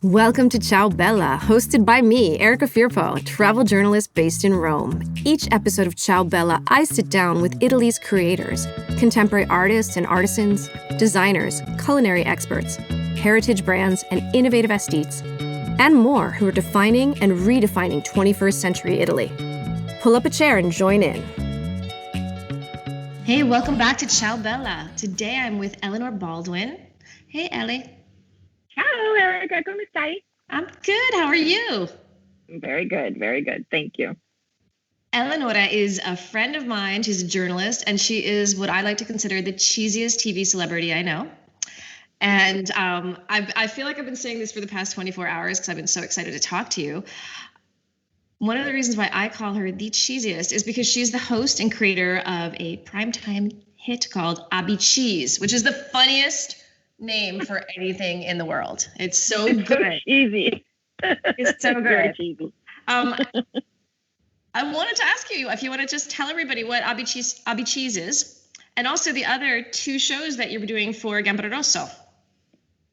Welcome to Ciao Bella, hosted by me, Erica Firpo, a travel journalist based in Rome. Each episode of Ciao Bella, I sit down with Italy's creators, contemporary artists and artisans, designers, culinary experts, heritage brands, and innovative aesthetes, and more who are defining and redefining 21st century Italy. Pull up a chair and join in. Hey, welcome back to Ciao Bella. Today I'm with Eleonora Baldwin. Hey, Ellie. Ciao, Erica. Come stai? I'm good. How are you? Very good. Very good. Thank you. Eleonora is a friend of mine. She's a journalist, and she is what I like to consider the cheesiest TV celebrity I know. And I feel like I've been saying this for the past 24 hours because I've been so excited to talk to you. One of the reasons why I call her the cheesiest is because she's the host and creator of a primetime hit called ABCheese, which is the funniest name for anything in the world. It's so good. So cheesy. It's so good. Very cheesy. I wanted to ask you if you want to just tell everybody what ABCheese is, and also the other two shows that you're doing for Gambero Rosso.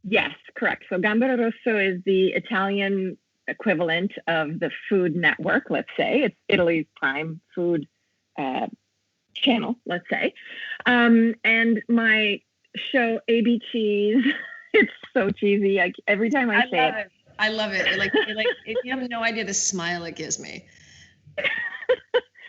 Yes, correct. So Gambero Rosso is the Italian equivalent of the Food Network, let's say. It's Italy's prime food channel, let's say. And my show ABCheese, it's so cheesy. Every time I say it. I love it. Like if you have no idea the smile it gives me.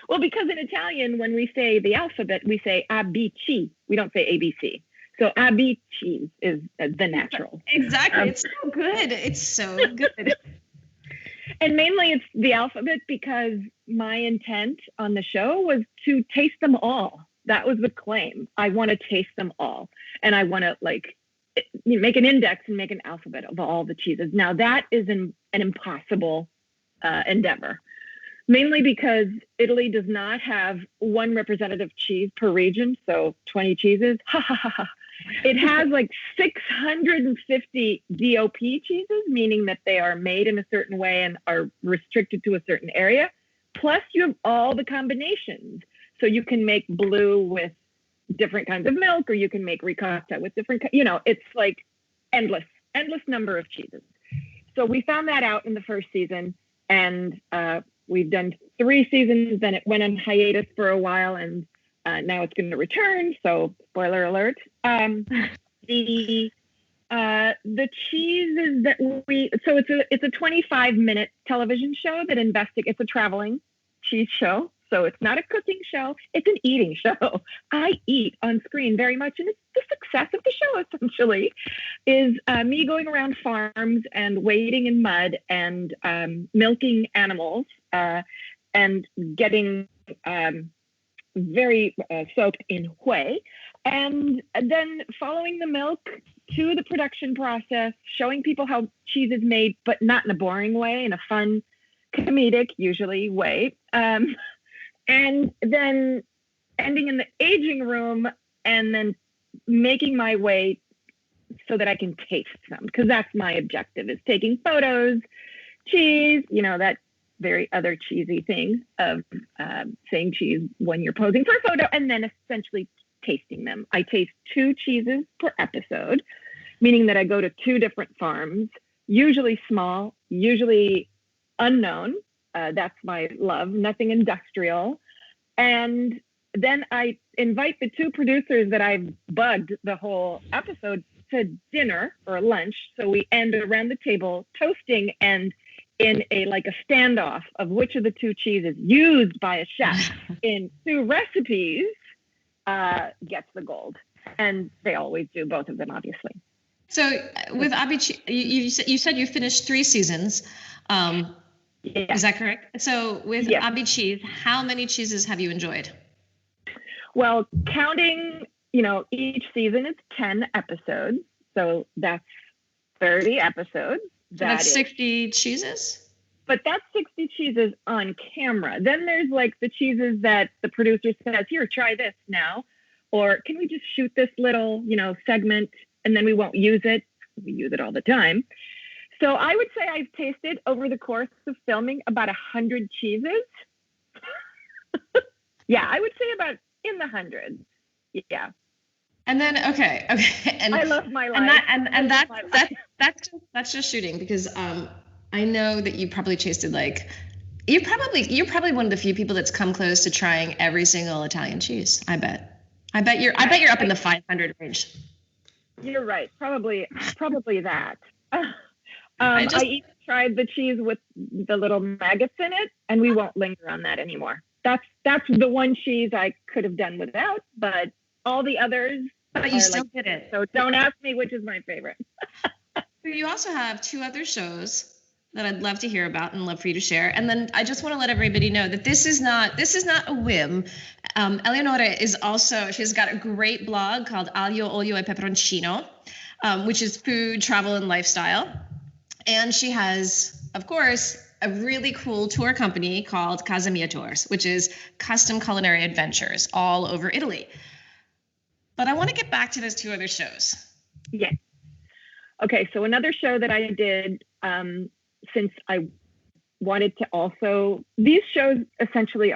Well, because in Italian, when we say the alphabet, we say ABC. We don't say ABC. So ABCheese is the natural. Exactly. It's so good. It's so good. And mainly it's the alphabet because my intent on the show was to taste them all. That was the claim. I want to taste them all. And I want to make an index and make an alphabet of all the cheeses. Now that is an impossible endeavor, mainly because Italy does not have one representative cheese per region. So 20 cheeses. It has 650 DOP cheeses, meaning that they are made in a certain way and are restricted to a certain area. Plus you have all the combinations. So you can make blue with different kinds of milk, or you can make ricotta with different, it's endless number of cheeses. So we found that out in the first season, and we've done 3 seasons, then it went on hiatus for a while, and now it's going to return. So spoiler alert. The cheeses that it's a 25-minute television show that it's a traveling cheese show. So it's not a cooking show. It's an eating show. I eat on screen very much. And it's the success of the show, essentially, is me going around farms and wading in mud and milking animals and getting very soaked in whey. And then following the milk to the production process, showing people how cheese is made, but not in a boring way, in a fun, comedic, usually, way. And then ending in the aging room and then making my way so that I can taste them, because that's my objective, is taking photos, cheese, that very other cheesy thing of saying cheese when you're posing for a photo, and then essentially tasting them. I taste 2 cheeses per episode, meaning that I go to 2 different farms, usually small, usually unknown. That's my love, nothing industrial. And then I invite the 2 producers that I've bugged the whole episode to dinner or lunch. So we end around the table toasting and in a standoff of which of the 2 cheeses used by a chef in 2 recipes gets the gold. And they always do, both of them, obviously. So with ABCheese, you said you finished 3 seasons. Yeah. Is that correct? So with ABCheese, how many cheeses have you enjoyed? Well, counting, each season is 10 episodes. So that's 30 episodes. That's 60 cheeses? But that's 60 cheeses on camera. Then there's the cheeses that the producer says, here, try this now. Or can we just shoot this little, segment and then we won't use it? We use it all the time. So I would say I've tasted over the course of filming about 100 cheeses. Yeah, I would say about in the hundreds. Yeah. And then okay, and I love my life. And that's That's just shooting because I know that you probably tasted like you're probably one of the few people that's come close to trying every single Italian cheese. I bet. I bet you're up in the 500 range. You're right. Probably that. I I just even tried the cheese with the little maggots in it, and we won't linger on that anymore. That's the one cheese I could have done without, but all the others but you are still like, did it. so don't ask me which is my favorite. You also have two other shows that I'd love to hear about and love for you to share. And then I just want to let everybody know that this is not a whim. Eleonora is also she's got a great blog called Aglio, Olio e Peperoncino, which is food, travel, and lifestyle. And she has, of course, a really cool tour company called Casa Mia Tours, which is custom culinary adventures all over Italy. But I want to get back to those two other shows. Yes. Okay, so another show that I did, since I wanted to also, these shows essentially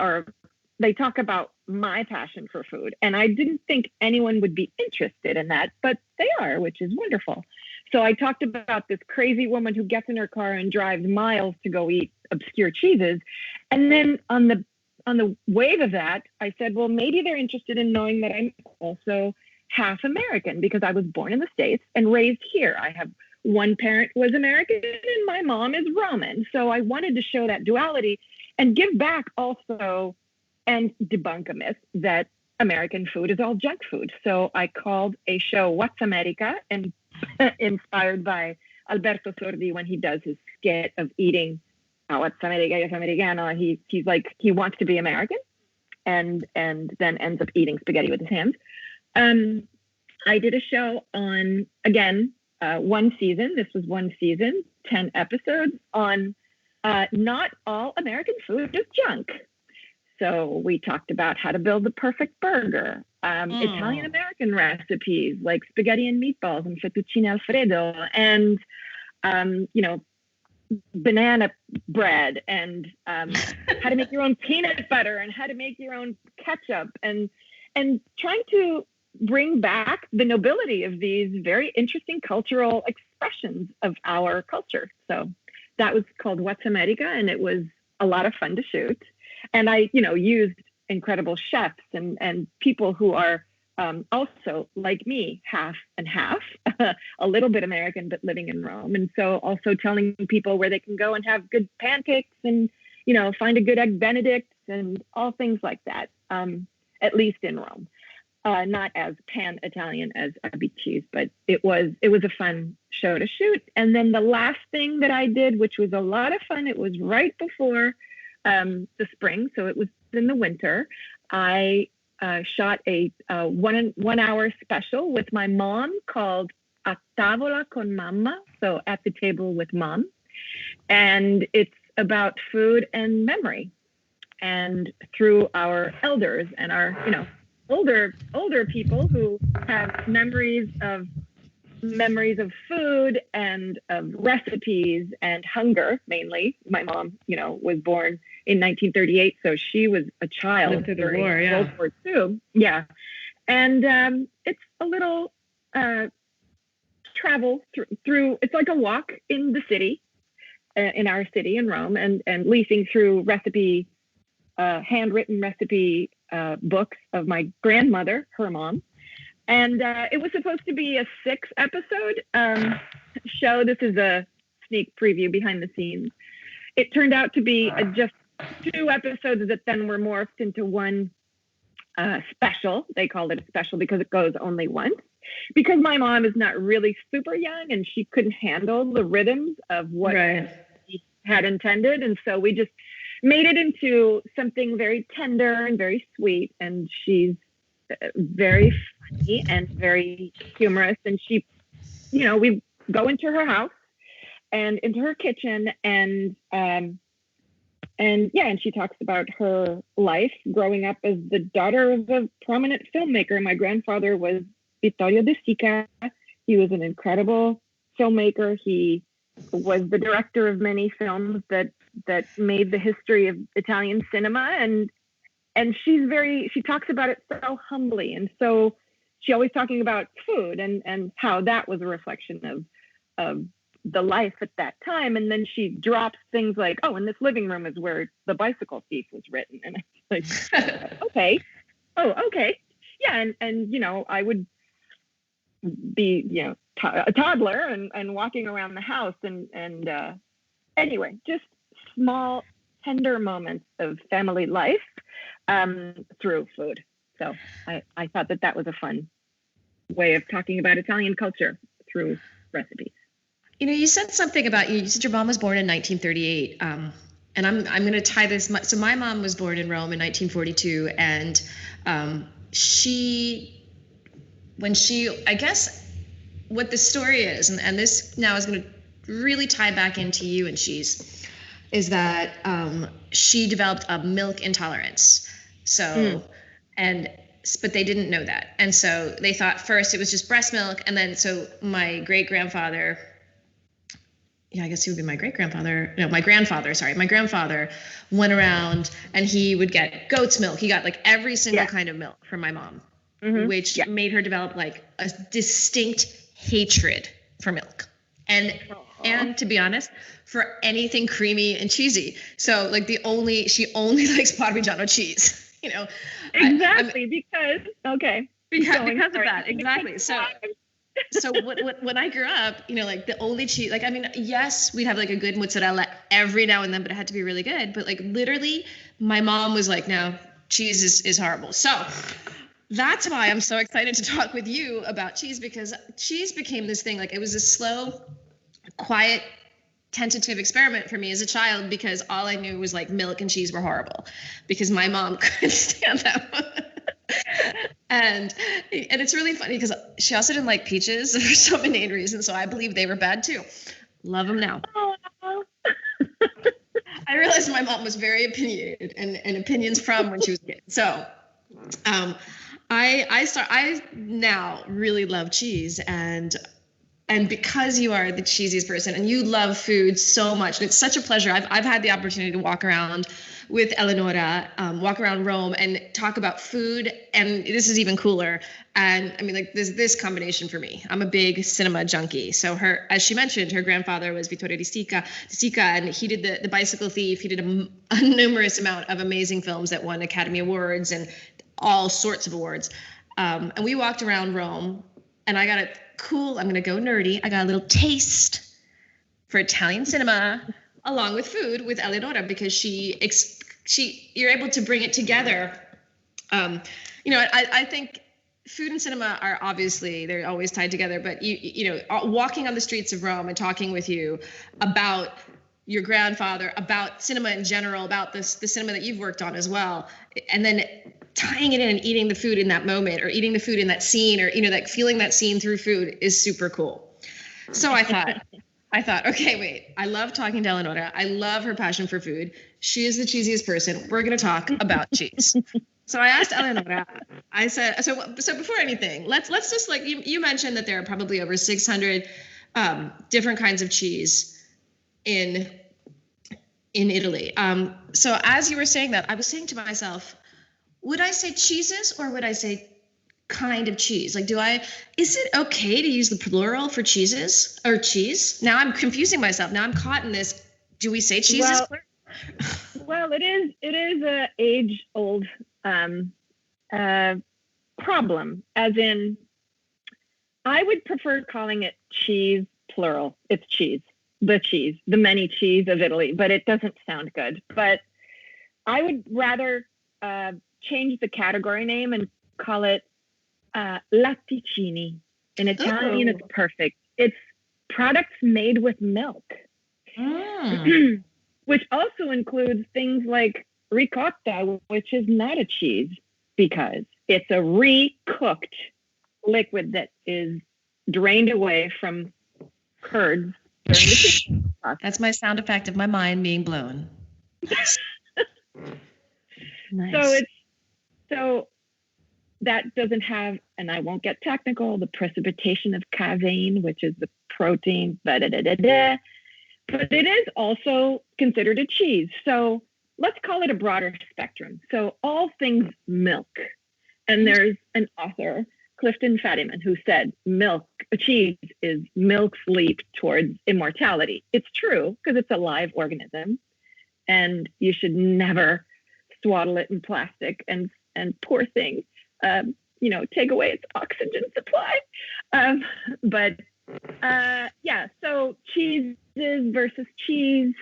they talk about my passion for food. And I didn't think anyone would be interested in that, but they are, which is wonderful. So I talked about this crazy woman who gets in her car and drives miles to go eat obscure cheeses. And then on the wave of that, I said, well, maybe they're interested in knowing that I'm also half American because I was born in the States and raised here. I have one parent was American and my mom is Roman. So I wanted to show that duality and give back also and debunk a myth that American food is all junk food. So I called a show What's America, and inspired by Alberto Sordi when he does his skit of eating What's America, es Americano. He's like, he wants to be American and then ends up eating spaghetti with his hands. I did a show on, again, one season. This was one season, 10 episodes on not all American food is junk. So we talked about how to build the perfect burger, Italian-American recipes like spaghetti and meatballs and fettuccine alfredo, and, banana bread, and how to make your own peanut butter and how to make your own ketchup, and trying to bring back the nobility of these very interesting cultural expressions of our culture. So that was called What's America, and it was a lot of fun to shoot. And I, used incredible chefs and people who are also, like me, half and half, a little bit American, but living in Rome. And so also telling people where they can go and have good pancakes and, find a good egg Benedict and all things like that, at least in Rome. Not as pan-Italian as ABCheese, but it was a fun show to shoot. And then the last thing that I did, which was a lot of fun, it was right before the spring, so it was in the winter. I shot a 1 hour special with my mom called A Tavola con Mamma, so at the table with mom. And it's about food and memory, and through our elders and our, older people who have memories of food and of recipes and hunger, mainly. My mom, was born in 1938, so she was a child during World War II. Yeah. And it's a little travel through, it's like a walk in the city, in our city in Rome, and leafing through handwritten recipe books of my grandmother, her mom. And it was supposed to be a 6-episode show. This is a sneak preview behind the scenes. It turned out to be just 2 episodes that then were morphed into one special. They called it a special because it goes only once. Because my mom is not really super young and she couldn't handle the rhythms of what she had intended. And so we just made it into something very tender and very sweet. And she's very funny and very humorous. And she, we go into her house and into her kitchen and she talks about her life growing up as the daughter of a prominent filmmaker. My grandfather was Vittorio De Sica. He was an incredible filmmaker. He was the director of many films that made the history of Italian cinema. And she talks about it so humbly. And so she always talking about food and how that was a reflection of the life at that time. And then she drops things like, oh, and this living room is where The Bicycle Thief was written. And it's like, okay. Oh, okay. Yeah. And, I would be, a toddler and walking around the house and anyway, just small, tender moments of family life through food. So I thought that was a fun way of talking about Italian culture through recipes. You said something about you said your mom was born in 1938. And I'm going to tie this. So my mom was born in Rome in 1942, and I guess what the story is, and this now is going to really tie back into you and cheese, is that she developed a milk intolerance. So, but they didn't know that. And so they thought first it was just breast milk. And then, so my great-grandfather, I guess he would be my great-grandfather. No, my grandfather went around and he would get goat's milk. He got like every single kind of milk from my mom, which made her develop like a distinct hatred for milk. And to be honest, for anything creamy and cheesy. So like she only likes Parmigiano cheese. Exactly, because of that, exactly. So when I grew up, like the only cheese, like, I mean, yes, we'd have like a good mozzarella every now and then, but it had to be really good. But like literally my mom was like, no, cheese is horrible. So that's why I'm so excited to talk with you about cheese, because cheese became this thing. Like it was a slow, quiet, tentative experiment for me as a child, because all I knew was like milk and cheese were horrible because my mom couldn't stand them. And it's really funny because she also didn't like peaches for some inane reason, so I believe they were bad too. Love them now. I realized my mom was very opinionated and opinions from when she was a kid. So I now really love cheese, and because you are the cheesiest person and you love food so much, and it's such a pleasure. I've had the opportunity to walk around with Eleonora, walk around Rome and talk about food. And this is even cooler. And I mean, like this combination for me. I'm a big cinema junkie. So as she mentioned, her grandfather was Vittorio Di Stica, and he did the Bicycle Thief. He did a numerous amount of amazing films that won Academy Awards and all sorts of awards. And we walked around Rome, and I got I'm going to go nerdy. I got a little taste for Italian cinema along with food with Eleonora, because you're able to bring it together. I think food and cinema are obviously, they're always tied together, but walking on the streets of Rome and talking with you about your grandfather, about cinema in general, about the cinema that you've worked on as well, and then tying it in and eating the food in that moment, or eating the food in that scene, or like feeling that scene through food is super cool. So I thought, okay, wait, I love talking to Eleonora. I love her passion for food. She is the cheesiest person. We're going to talk about cheese. So I asked Eleonora, I said, so before anything, let's just, like, you mentioned that there are probably over 600 different kinds of cheese in Italy. So as you were saying that, I was saying to myself, would I say cheeses or would I say kind of cheese? Like, is it okay to use the plural for cheeses or cheese? Now I'm confusing myself. Now I'm caught in this. Do we say cheeses? Well, it is a age-old problem, as in, I would prefer calling it cheese plural. It's cheese, the many cheese of Italy, but it doesn't sound good. But I would rather change the category name and call it latticini. In Italian, It's perfect. It's products made with milk, which also includes things like ricotta, which is not a cheese because it's a recooked liquid that is drained away from curds during the cooking process. That's my sound effect of my mind being blown. Nice. So that doesn't have, and I won't get technical, the precipitation of casein, which is the protein, but it is also considered a cheese. So let's call it a broader spectrum. So all things milk. And there's an author Clifton Fadiman, who said cheese is milk's leap towards immortality. It's true because it's a live organism, and you should never swaddle it in plastic and poor thing, take away its oxygen supply. So cheeses versus cheese.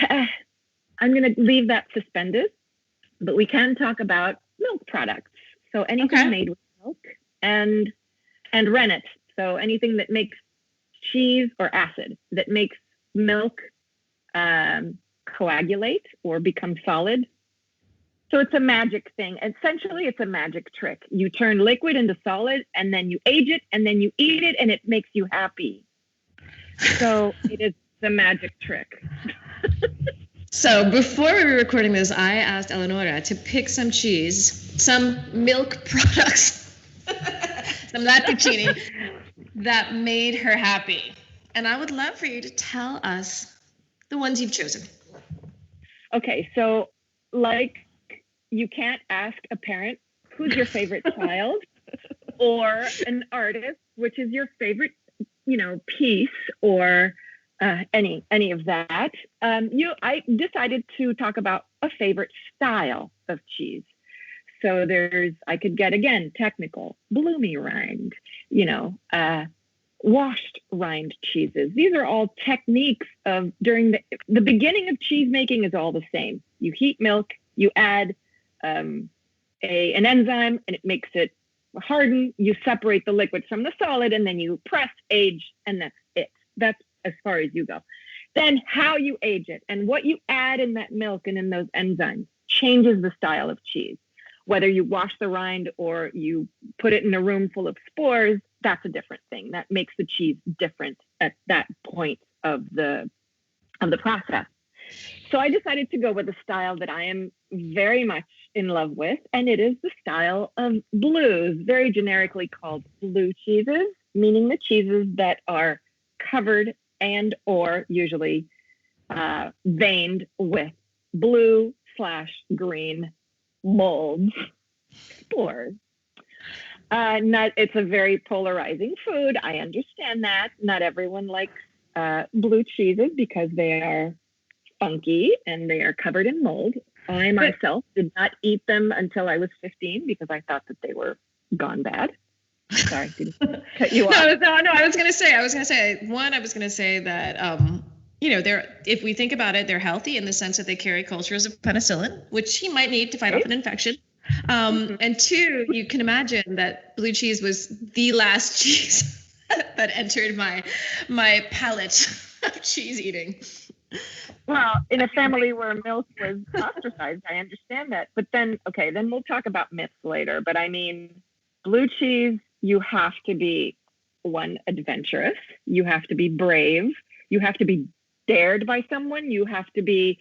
I'm going to leave that suspended, but we can talk about milk products. So anything made with milk and rennet. So anything that makes cheese or acid, that makes milk coagulate or become solid. So it's a magic thing. Essentially, it's a magic trick. You turn liquid into solid, and then you age it, and then you eat it, and it makes you happy. So it is the magic trick. So before we were recording this, I asked Eleonora to pick some cheese, some milk products, some latticini that made her happy. And I would love for you to tell us the ones you've chosen. Okay, so you can't ask a parent who's your favorite child or an artist, which is your favorite, piece or any of that. I decided to talk about a favorite style of cheese. So I could get, again, technical, bloomy rind, washed rind cheeses. These are all techniques of during the beginning of cheese making is all the same. You heat milk, you add an enzyme, and it makes it harden. You separate the liquid from the solid, and then you press, age, and that's it. That's as far as you go. Then how you age it and what you add in that milk and in those enzymes changes the style of cheese. Whether you wash the rind or you put it in a room full of spores, that's a different thing. That makes the cheese different at that point of the process. So I decided to go with a style that I am very much in love with, and it is the style of blues, very generically called blue cheeses, meaning the cheeses that are covered and or usually veined with blue/green molds, spores. It's a very polarizing food. I understand that. Not everyone likes blue cheeses because they are funky and they are covered in mold. I myself did not eat them until I was 15 because I thought that they were gone bad. Sorry, didn't cut you off. No. I was gonna say that if we think about it, they're healthy in the sense that they carry cultures of penicillin, which you might need to fight off an infection. And two, you can imagine that blue cheese was the last cheese that entered my palate of cheese eating. Well, in a family where milk was ostracized, I understand that. But then we'll talk about myths later. But I mean, blue cheese, you have to be adventurous. You have to be brave. You have to be dared by someone. You have to be,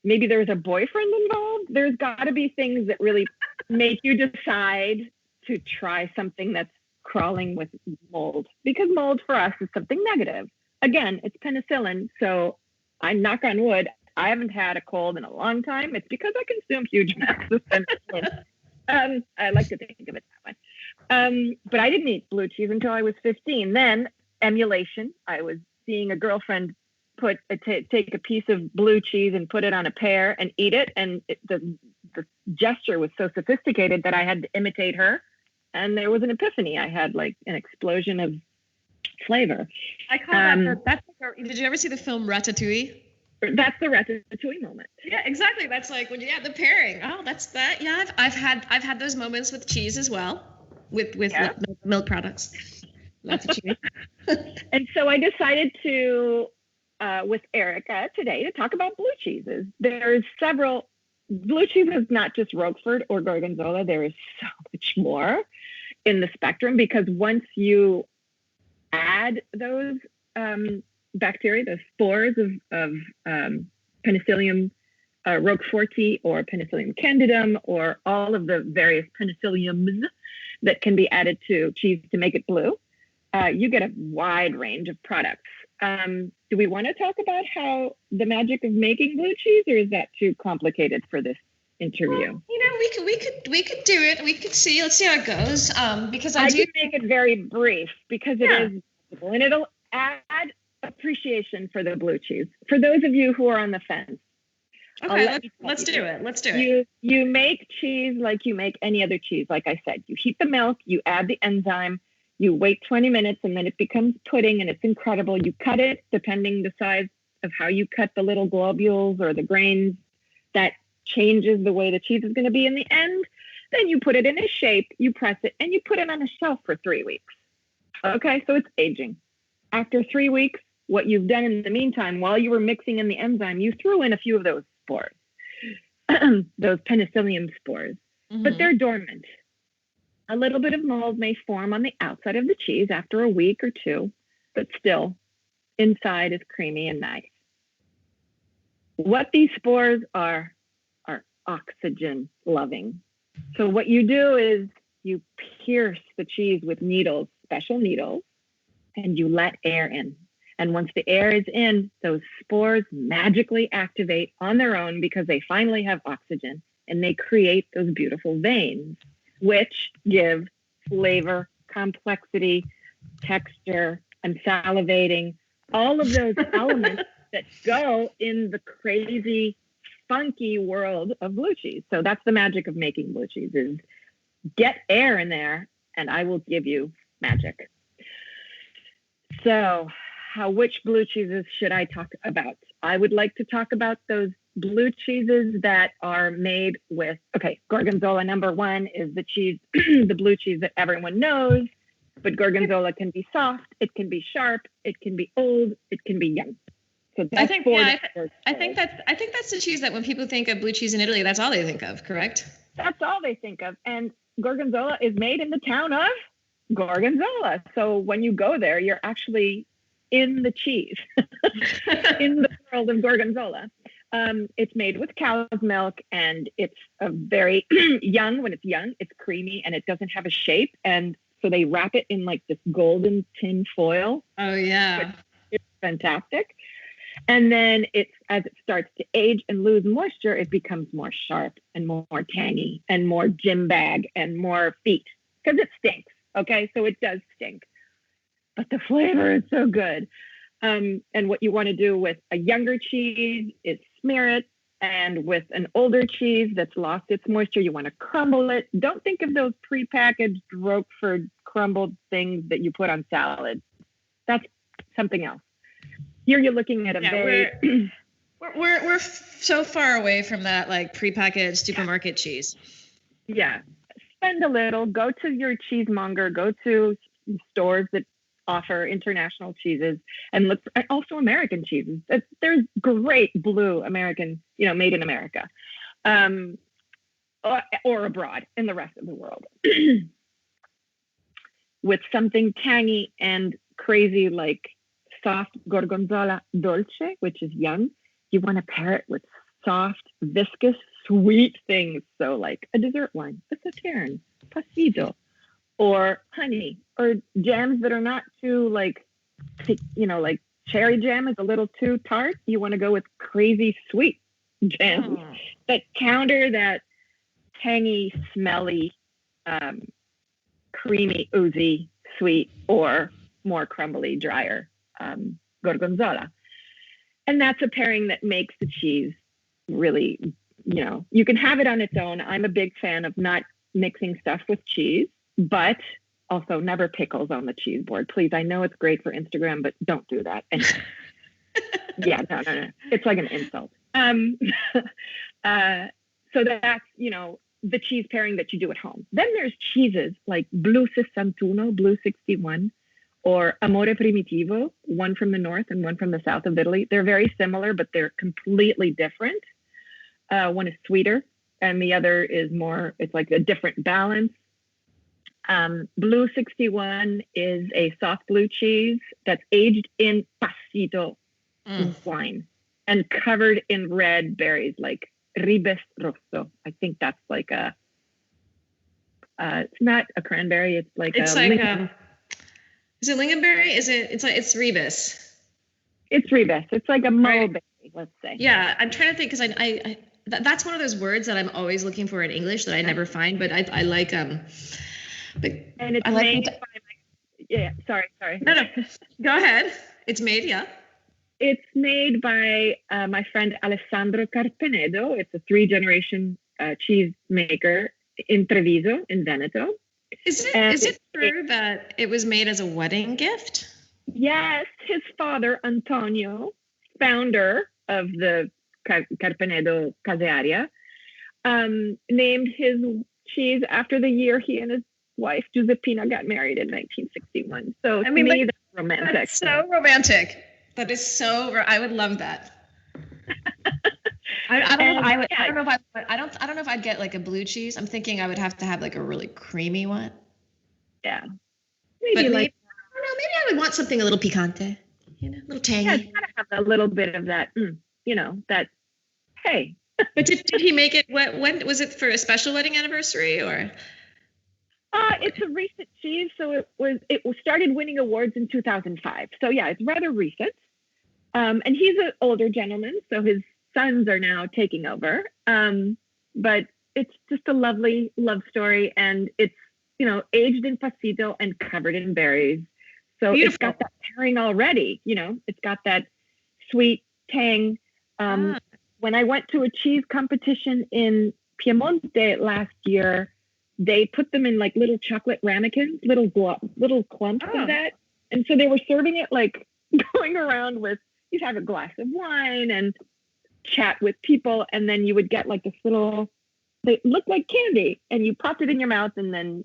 maybe there's a boyfriend involved. There's got to be things that really make you decide to try something that's crawling with mold, because mold for us is something negative. Again, it's penicillin. So I knock on wood, I haven't had a cold in a long time. It's because I consume huge amounts of penicillin. I like to think of it that way. But I didn't eat blue cheese until I was 15. Then emulation. I was seeing a girlfriend take a piece of blue cheese and put it on a pear and eat it. And the gesture was so sophisticated that I had to imitate her. And there was an epiphany. I had like an explosion of flavor. I call that. Did you ever see the film Ratatouille? That's the Ratatouille moment. Yeah, exactly. That's like the pairing. Oh, that's that. Yeah, I've had those moments with cheese as well, with milk products. Ratatouille. And so I decided to, with Erica today, to talk about blue cheeses. There's several. Blue cheese is not just Roquefort or Gorgonzola. There is so much more in the spectrum, because once you add those bacteria, the spores of Penicillium roqueforti or Penicillium candidum, or all of the various penicilliums that can be added to cheese to make it blue, you get a wide range of products. Do we want to talk about how the magic of making blue cheese, or is that too complicated for this interview. We could do it. We could see. Let's see how it goes. Because I do can make it very brief because it is possible, and it'll add appreciation for the blue cheese. For those of you who are on the fence. Okay, let's do it. Let's do it. You make cheese like you make any other cheese. Like I said, you heat the milk, you add the enzyme, you wait 20 minutes, and then it becomes pudding, and it's incredible. You cut it depending the size of how you cut the little globules or the grains. That changes the way the cheese is going to be in the end. Then you put it in a shape, you press it, and you put it on a shelf for 3 weeks. Okay, so it's aging. After 3 weeks, what you've done in the meantime, while you were mixing in the enzyme, you threw in a few of those spores, those penicillium spores, but they're dormant. A little bit of mold may form on the outside of the cheese after a week or two, but still, inside is creamy and nice. What these spores are oxygen loving. So what you do is you pierce the cheese with needles, special needles, and you let air in. And once the air is in, those spores magically activate on their own because they finally have oxygen, and they create those beautiful veins, which give flavor, complexity, texture. I'm salivating, all of those elements that go in the crazy, funky world of blue cheese. So that's the magic of making blue cheese, is get air in there and I will give you magic. So which blue cheeses should I talk about? I would like to talk about those blue cheeses that are made with, Gorgonzola number one is the cheese, the blue cheese that everyone knows, but Gorgonzola can be soft, it can be sharp, it can be old, it can be young. So that's I think that's the cheese that when people think of blue cheese in Italy, that's all they think of, correct? That's all they think of. And Gorgonzola is made in the town of Gorgonzola. So when you go there, you're actually in the cheese, in the world of Gorgonzola. It's made with cow's milk, and it's a very young. When it's young, it's creamy and it doesn't have a shape. And so they wrap it in like this golden tin foil. Oh yeah. It's fantastic. And then as it starts to age and lose moisture, it becomes more sharp and more tangy and more gym bag and more feet because it stinks. Okay, so it does stink, but the flavor is so good. And what you want to do with a younger cheese is smear it, and with an older cheese that's lost its moisture, you want to crumble it. Don't think of those prepackaged Roquefort crumbled things that you put on salad. That's something else. Here you're looking at we're so far away from that like prepackaged supermarket cheese. Yeah. Spend a little, go to your cheesemonger, go to stores that offer international cheeses and look for also American cheeses. There's great blue American, made in America, or abroad in the rest of the world with something tangy and crazy like soft Gorgonzola dolce, which is young. You want to pair it with soft, viscous, sweet things. So like a dessert wine, a sauterne, pasito, or honey, or jams that are not too like cherry jam is a little too tart. You want to go with crazy sweet jams that counter that tangy, smelly, creamy, oozy, sweet, or more crumbly, drier Gorgonzola. And that's a pairing that makes the cheese really, you can have it on its own. I'm a big fan of not mixing stuff with cheese, but also never pickles on the cheese board. Please, I know it's great for Instagram, but don't do that. And yeah, no. It's like an insult. So that's, the cheese pairing that you do at home. Then there's cheeses like Blue 61, Blue 61, or Amore Primitivo, one from the north and one from the south of Italy. They're very similar, but they're completely different. One is sweeter and the other is more, it's like a different balance. Blue 61 is a soft blue cheese that's aged in passito wine and covered in red berries like Ribes Rosso. I think that's like it's not a cranberry. It's like is it lingonberry? It's Rebus. It's Rebus. It's like a mulberry, let's say. Yeah, I'm trying to think because that's one of those words that I'm always looking for in English that I never find, but I like but And it's I like made by sorry. no, go ahead. It's made, yeah. It's made by my friend Alessandro Carpenedo. It's a 3-generation cheese maker in Treviso, in Veneto. Is it true that it was made as a wedding gift? Yes, his father, Antonio, founder of the Carpenedo Casearia, named his cheese after the year he and his wife, Giuseppina, got married in 1961. So to me, that's romantic. That's so romantic. That is so. I would love that. I don't know if I'd get like a blue cheese. I'm thinking I would have to have like a really creamy one. Yeah. Maybe I don't know. Maybe I would want something a little picante, a little tangy. Yeah, it's gotta have a little bit of that, that, hey. But did he make it, when, was it for a special wedding anniversary or? It's a recent cheese. So it started winning awards in 2005. So yeah, it's rather recent. And he's an older gentleman, so his sons are now taking over. But it's just a lovely love story, and it's, aged in pasito and covered in berries. So Beautiful. It's got that pairing already, it's got that sweet tang. When I went to a cheese competition in Piemonte last year, they put them in like little chocolate ramekins, little clumps of that. And so they were serving it like going around with, you'd have a glass of wine and chat with people. And then you would get like this little, they looked like candy, and you popped it in your mouth, and then.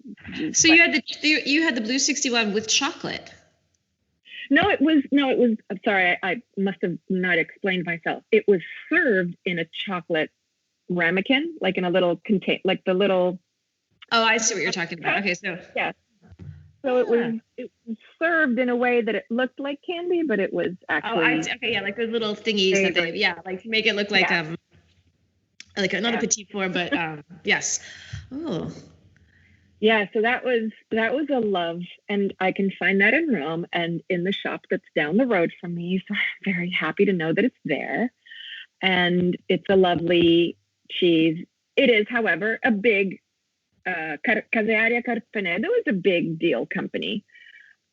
So you had the Blue 61 with chocolate. No, it was. I'm sorry, I must have not explained myself. It was served in a chocolate ramekin, like in a little like the little. Oh, I see what you're talking about. Okay, so. Yeah. So it was served in a way that it looked like candy, but it was actually. Oh, okay, yeah, like those little thingies that they, like to make it look like not a petit four, but yes. Oh. Yeah, so that was a love, and I can find that in Rome and in the shop that's down the road from me. So I'm very happy to know that it's there, and it's a lovely cheese. It is, however, a big Casearia Carpenedo is a big deal company.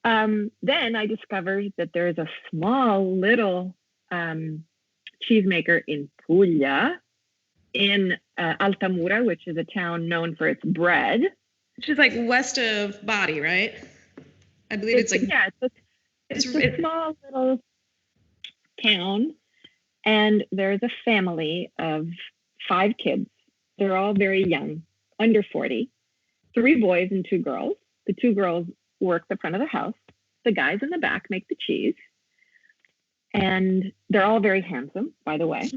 Then I discovered that there is a small little cheesemaker in Puglia, in Altamura, which is a town known for its bread. Which is like west of Bari, right? I believe it's like... Yeah, it's a small little town, and there's a family of 5 kids. They're all very young, under 40. 3 boys and 2 girls. The 2 girls work the front of the house. The guys in the back make the cheese. And they're all very handsome, by the way.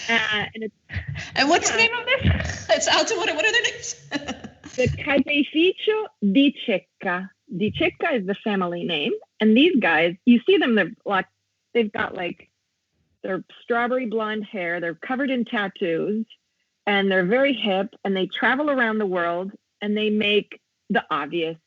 And what's the name of this? It's Alta. What are their names? The Caseificio di Cecca. Di Cecca is the family name. And these guys, you see them, they've got like their strawberry blonde hair. They're covered in tattoos, and they're very hip, and they travel around the world, and they make the obvious,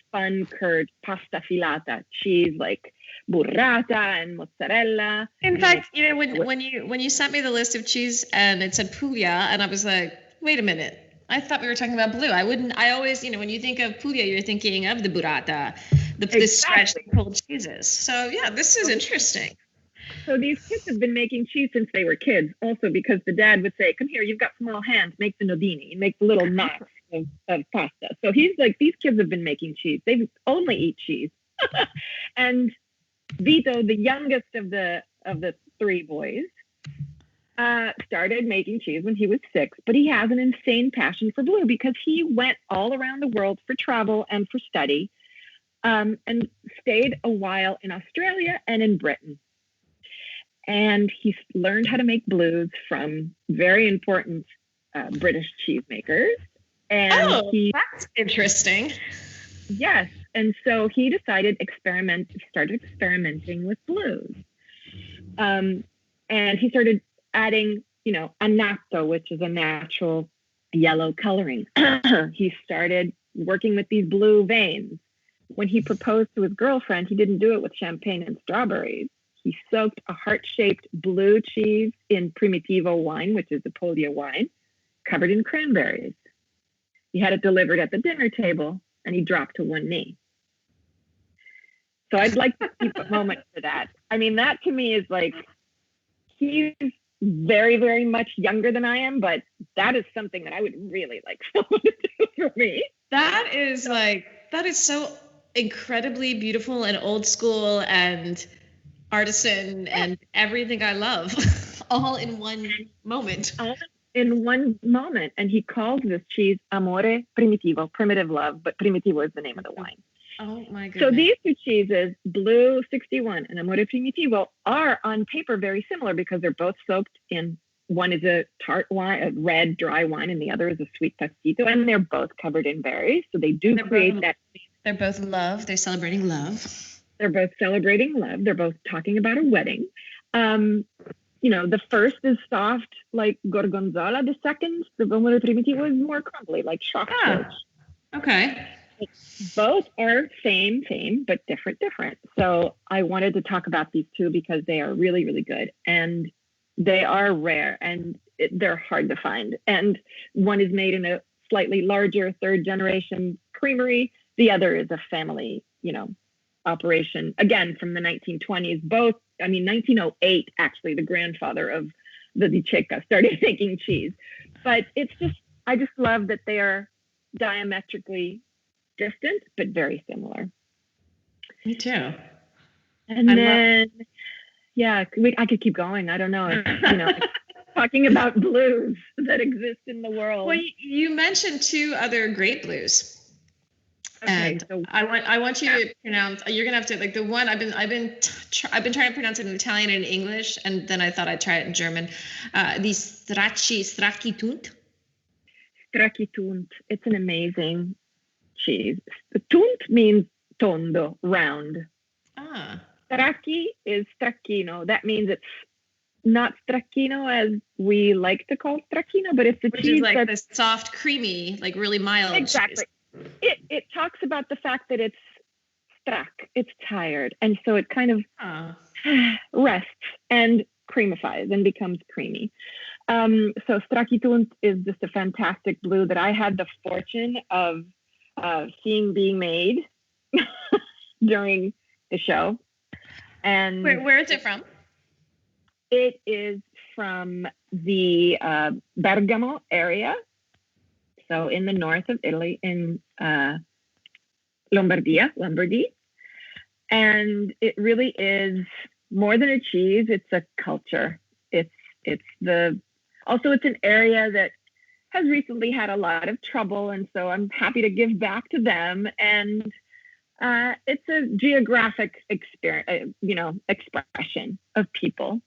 spun curd pasta filata cheese, like burrata and mozzarella. In fact, when you sent me the list of cheese and it said Puglia, and I was like, wait a minute, I thought we were talking about blue. I always, when you think of Puglia, you're thinking of the burrata, the stretched cold cheeses. So yeah, this is interesting. So these kids have been making cheese since they were kids, also because the dad would say, come here, you've got small hands, make the nodini, make the little knots of pasta. So he's like, these kids have been making cheese. They only eat cheese. And Vito, the youngest of the 3 boys, started making cheese when he was 6, but he has an insane passion for blue because he went all around the world for travel and for study, and stayed a while in Australia and in Britain. And he learned how to make blues from very important British cheesemakers. And that's interesting. Yes. And so he decided started experimenting with blues. And he started adding, annatto, which is a natural yellow coloring. He started working with these blue veins. When he proposed to his girlfriend, he didn't do it with champagne and strawberries. he soaked a heart-shaped blue cheese in Primitivo wine, which is a Puglia wine, covered in cranberries. He had it delivered at the dinner table, and he dropped to one knee. So I'd like to keep a moment for that. I mean, that to me is like, he's very, very much younger than I am, but that is something that I would really like someone to do for me. That is so incredibly beautiful and old school and artisan and everything I love all in one moment. In one moment. And he calls this cheese Amore Primitivo, primitive love, but Primitivo is the name of the wine. Oh my goodness. So these two cheeses, Blue 61 and Amore Primitivo, are on paper very similar because they're both soaked in, one is a tart wine, a red dry wine, and the other is a sweet tostito, and they're both covered in berries. So they do create that. They're both love. They're celebrating love. They're both celebrating love. They're both talking about a wedding. The first is soft like gorgonzola. The second, the Amore Primitivo, is more crumbly like chocolate. Okay. Both are same, but different. So I wanted to talk about these two because they are really, really good. And they are rare and they're hard to find. And one is made in a slightly larger third generation creamery. The other is a family, operation, again, from the 1920s. 1908, actually, the grandfather of the Di Cecca started making cheese. But I just love that they are diametrically distant, but very similar. Me too. And I could keep going. I don't know. Talking about blues that exist in the world. Well, you mentioned two other great blues. Okay, and so I want you to pronounce. You're gonna have to, like, the one I've been trying to pronounce it in Italian and English, and then I thought I'd try it in German. The Stracchitunt. Stracchitunt. It's an amazing cheese. The tunt means tondo, round. Stracchi is stracchino. That means it's not stracchino as we like to call stracchino, but it's Which cheese is like this soft, creamy, like really mild. Exactly. Cheese. It talks about the fact that it's strack, it's tired, and so it kind of rests and creamifies and becomes creamy. So Stracchitunt is just a fantastic blue that I had the fortune of seeing being made during the show. And where is it from? It is from the Bergamo area. So in the north of Italy, in Lombardy. And it really is more than a cheese. It's a culture. It's an area that has recently had a lot of trouble. And so I'm happy to give back to them. And it's a geographic expression of people.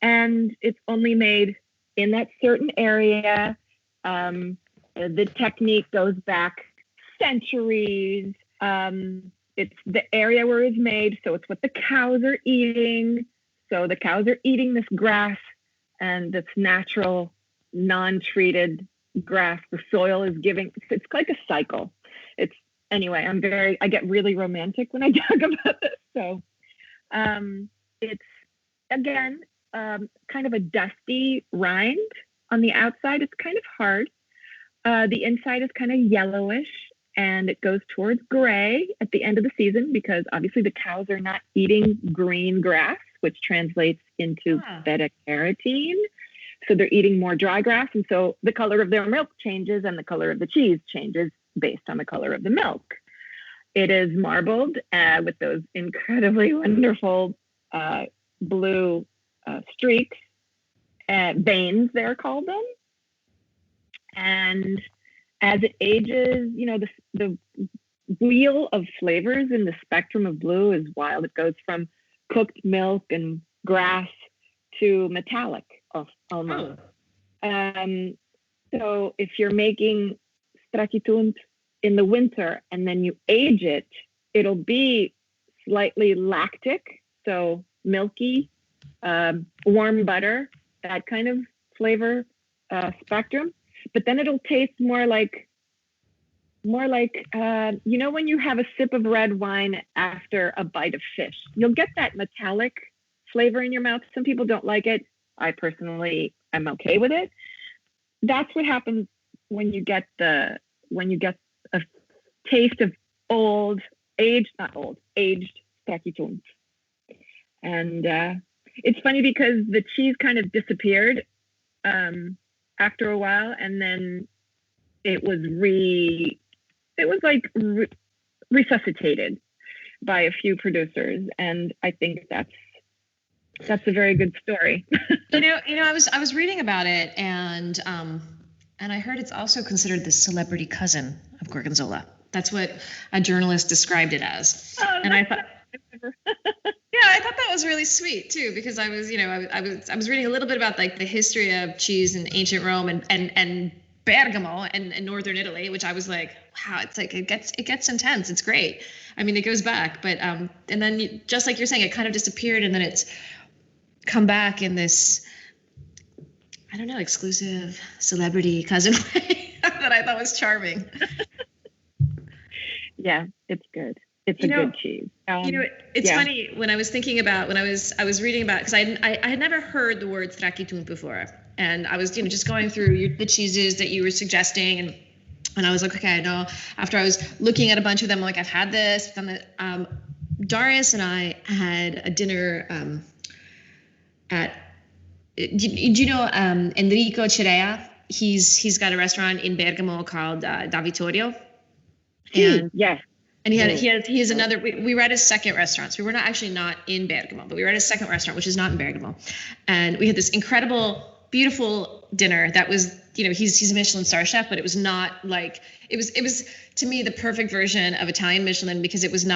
And it's only made in that certain area. The technique goes back centuries. It's the area where it's made, so it's what the cows are eating. So the cows are eating this grass, and this natural, non-treated grass. The soil is giving. It's like a cycle. I get really romantic when I talk about this. So, it's again kind of a dusty rind on the outside. It's kind of hard. The inside is kind of yellowish, and it goes towards gray at the end of the season because obviously the cows are not eating green grass, which translates into beta-carotene. So they're eating more dry grass, and so the color of their milk changes and the color of the cheese changes based on the color of the milk. It is marbled with those incredibly wonderful blue streaks, veins, they're called them. And as it ages, the wheel of flavors in the spectrum of blue is wild. It goes from cooked milk and grass to metallic almost. So if you're making Stracchitunt in the winter and then you age it, it'll be slightly lactic, so milky, warm butter, that kind of flavor spectrum. But then it'll taste more like when you have a sip of red wine after a bite of fish, you'll get that metallic flavor in your mouth. Some people don't like it. I personally am okay with it. That's what happens when you get a taste of aged strakitont. And it's funny because the cheese kind of disappeared after a while, and then it was resuscitated by a few producers, and I think that's a very good story. I was reading about it, and I heard it's also considered the celebrity cousin of Gorgonzola. That's what a journalist described it as. Oh, and I thought I thought that was really sweet too, because I was reading a little bit about like the history of cheese in ancient Rome and Bergamo and northern Italy, which I was like, wow, it's like it gets intense. It's great. I mean, it goes back, but and then just like you're saying, it kind of disappeared, and then it's come back in this, I don't know, exclusive celebrity cousin way that I thought was charming. Yeah, it's good. It's a good cheese. It's funny when I was thinking about, I was reading about, because I had never heard the word strakitont before, and I was just going through the cheeses that you were suggesting, and I was like, okay, I know. After I was looking at a bunch of them, I'm like, I've had this. Darius and I had a dinner at. Do you know Enrico Cirea? He's got a restaurant in Bergamo called Da Vittorio. And yes. And he has another. We were at his second restaurant. So we were not in Bergamo, but we were at his second restaurant, which is not in Bergamo. And we had this incredible, beautiful dinner that was, he's a Michelin star chef, but it was not like, it was to me the perfect version of Italian Michelin, because it did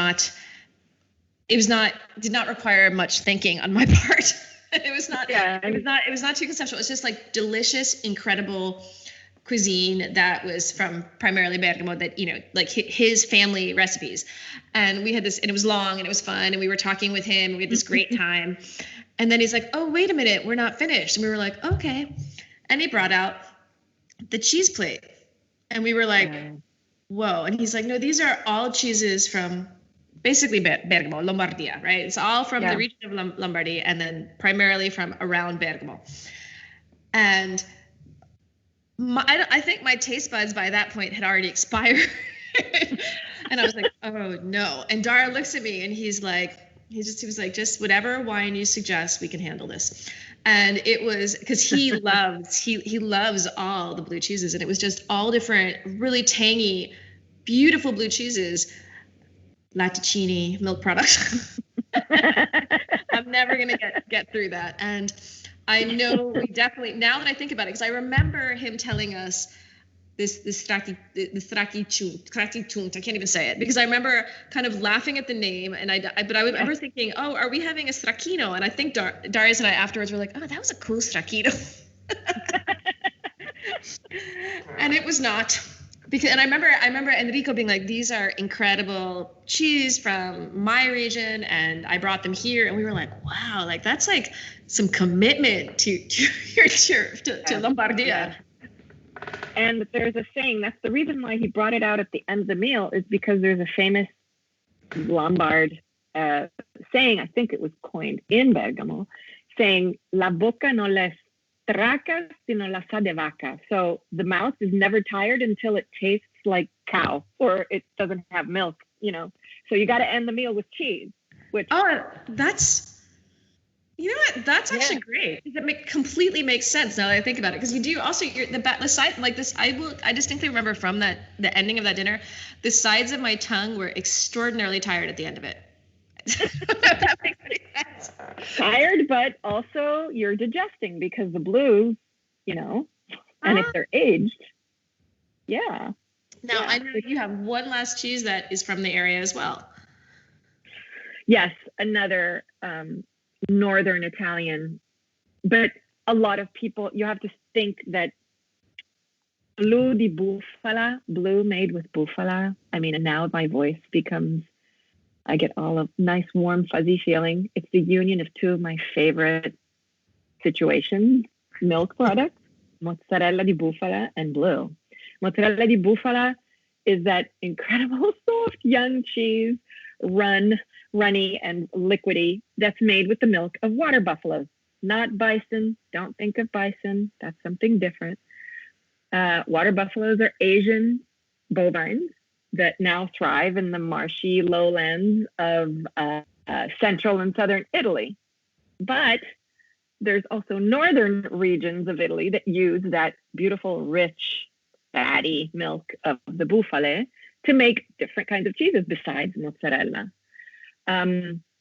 not require much thinking on my part. It was not too conceptual. It's just like delicious, incredible cuisine that was from primarily Bergamo, that like his family recipes. And we had this, and it was long and it was fun, and we were talking with him. We had this great time, and then he's like, "Oh, wait a minute, we're not finished." And we were like, "Okay." And he brought out the cheese plate, and we were like, "Whoa!" And he's like, "No, these are all cheeses from basically Bergamo, Lombardia, right? It's all from the region of Lombardy, and then primarily from around Bergamo." And I think my taste buds by that point had already expired. And I was like, oh no. And Dara looks at me and he was like, just whatever wine you suggest, we can handle this. And it was because he loves all the blue cheeses, and it was just all different, really tangy, beautiful blue cheeses, latticini, milk products. I'm never going to get through that. And I know we definitely, now that I think about it, because I remember him telling us the strakitont. I can't even say it, because I remember kind of laughing at the name, and but I remember thinking, oh, are we having a stracchino? And I think Darius and I afterwards were like, oh, that was a cool stracchino. And it was not. And I remember Enrico being like, these are incredible cheese from my region, and I brought them here. And we were like, wow, like that's like some commitment to Lombardia. Yeah. And there's a saying, that's the reason why he brought it out at the end of the meal, is because there's a famous Lombard saying, I think it was coined in Bergamo, saying, la boca non la straca sino la sa de vaca. So the mouth is never tired until it tastes like cow, or it doesn't have milk, So you got to end the meal with cheese. That's actually great. That completely makes sense now that I think about it, because you do also the side like this. I distinctly remember from the ending of that dinner, the sides of my tongue were extraordinarily tired at the end of it. That makes any sense. Tired, but also you're digesting, because the blues, and if they're aged, yeah. Now I know you have one last cheese that is from the area as well. Yes, another northern Italian, but a lot of people, you have to think that blue di bufala, blue made with bufala. I mean, and now my voice becomes, I get all of nice, warm, fuzzy feeling. It's the union of two of my favorite situations, milk products, mozzarella di bufala and blue. Mozzarella di bufala is that incredible soft young cheese run runny and liquidy, that's made with the milk of water buffaloes, not bison. Don't think of bison. That's something different. Water buffaloes are Asian bovines that now thrive in the marshy lowlands of central and southern Italy. But there's also northern regions of Italy that use that beautiful, rich, fatty milk of the bufale to make different kinds of cheeses besides mozzarella. I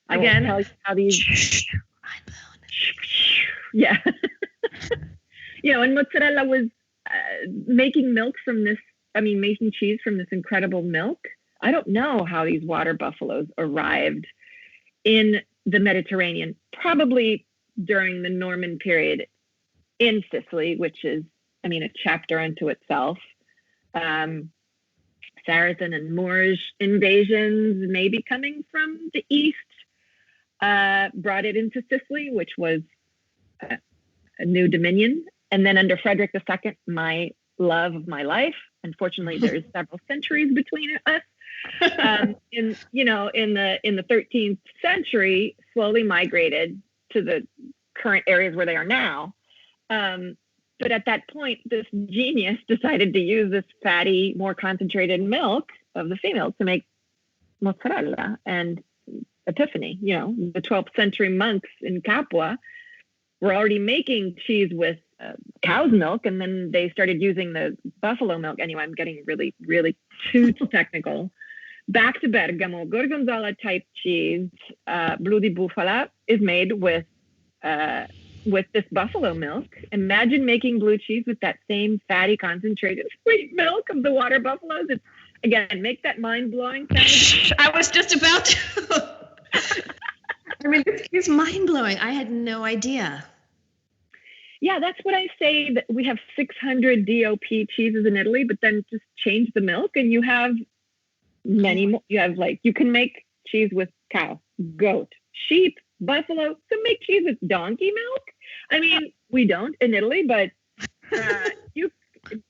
won't tell you how these. Yeah. And mozzarella was making cheese from this incredible milk. I don't know how these water buffaloes arrived in the Mediterranean, probably during the Norman period in Sicily, which is, a chapter unto itself. Saracen and Moorish invasions, maybe coming from the east, brought it into Sicily, which was a new dominion. And then under Frederick II, my love of my life, unfortunately, there's several centuries between us. In the 13th century, slowly migrated to the current areas where they are now. But at that point, this genius decided to use this fatty, more concentrated milk of the females to make mozzarella and Epiphany. The 12th century monks in Capua were already making cheese with cow's milk, and then they started using the buffalo milk. Anyway, I'm getting really, really too technical. Back to Bergamo, Gorgonzola type cheese, Blu di Bufala, is made with this buffalo milk. Imagine making blue cheese with that same fatty, concentrated, sweet milk of the water buffaloes. It's, again, make that mind-blowing sound. I was just about to. This is mind-blowing. I had no idea. Yeah, that's what I say, that we have 600 DOP cheeses in Italy, but then just change the milk and you have many more. You have you can make cheese with cow, goat, sheep, buffalo. So make cheese with donkey milk. We don't in Italy, but you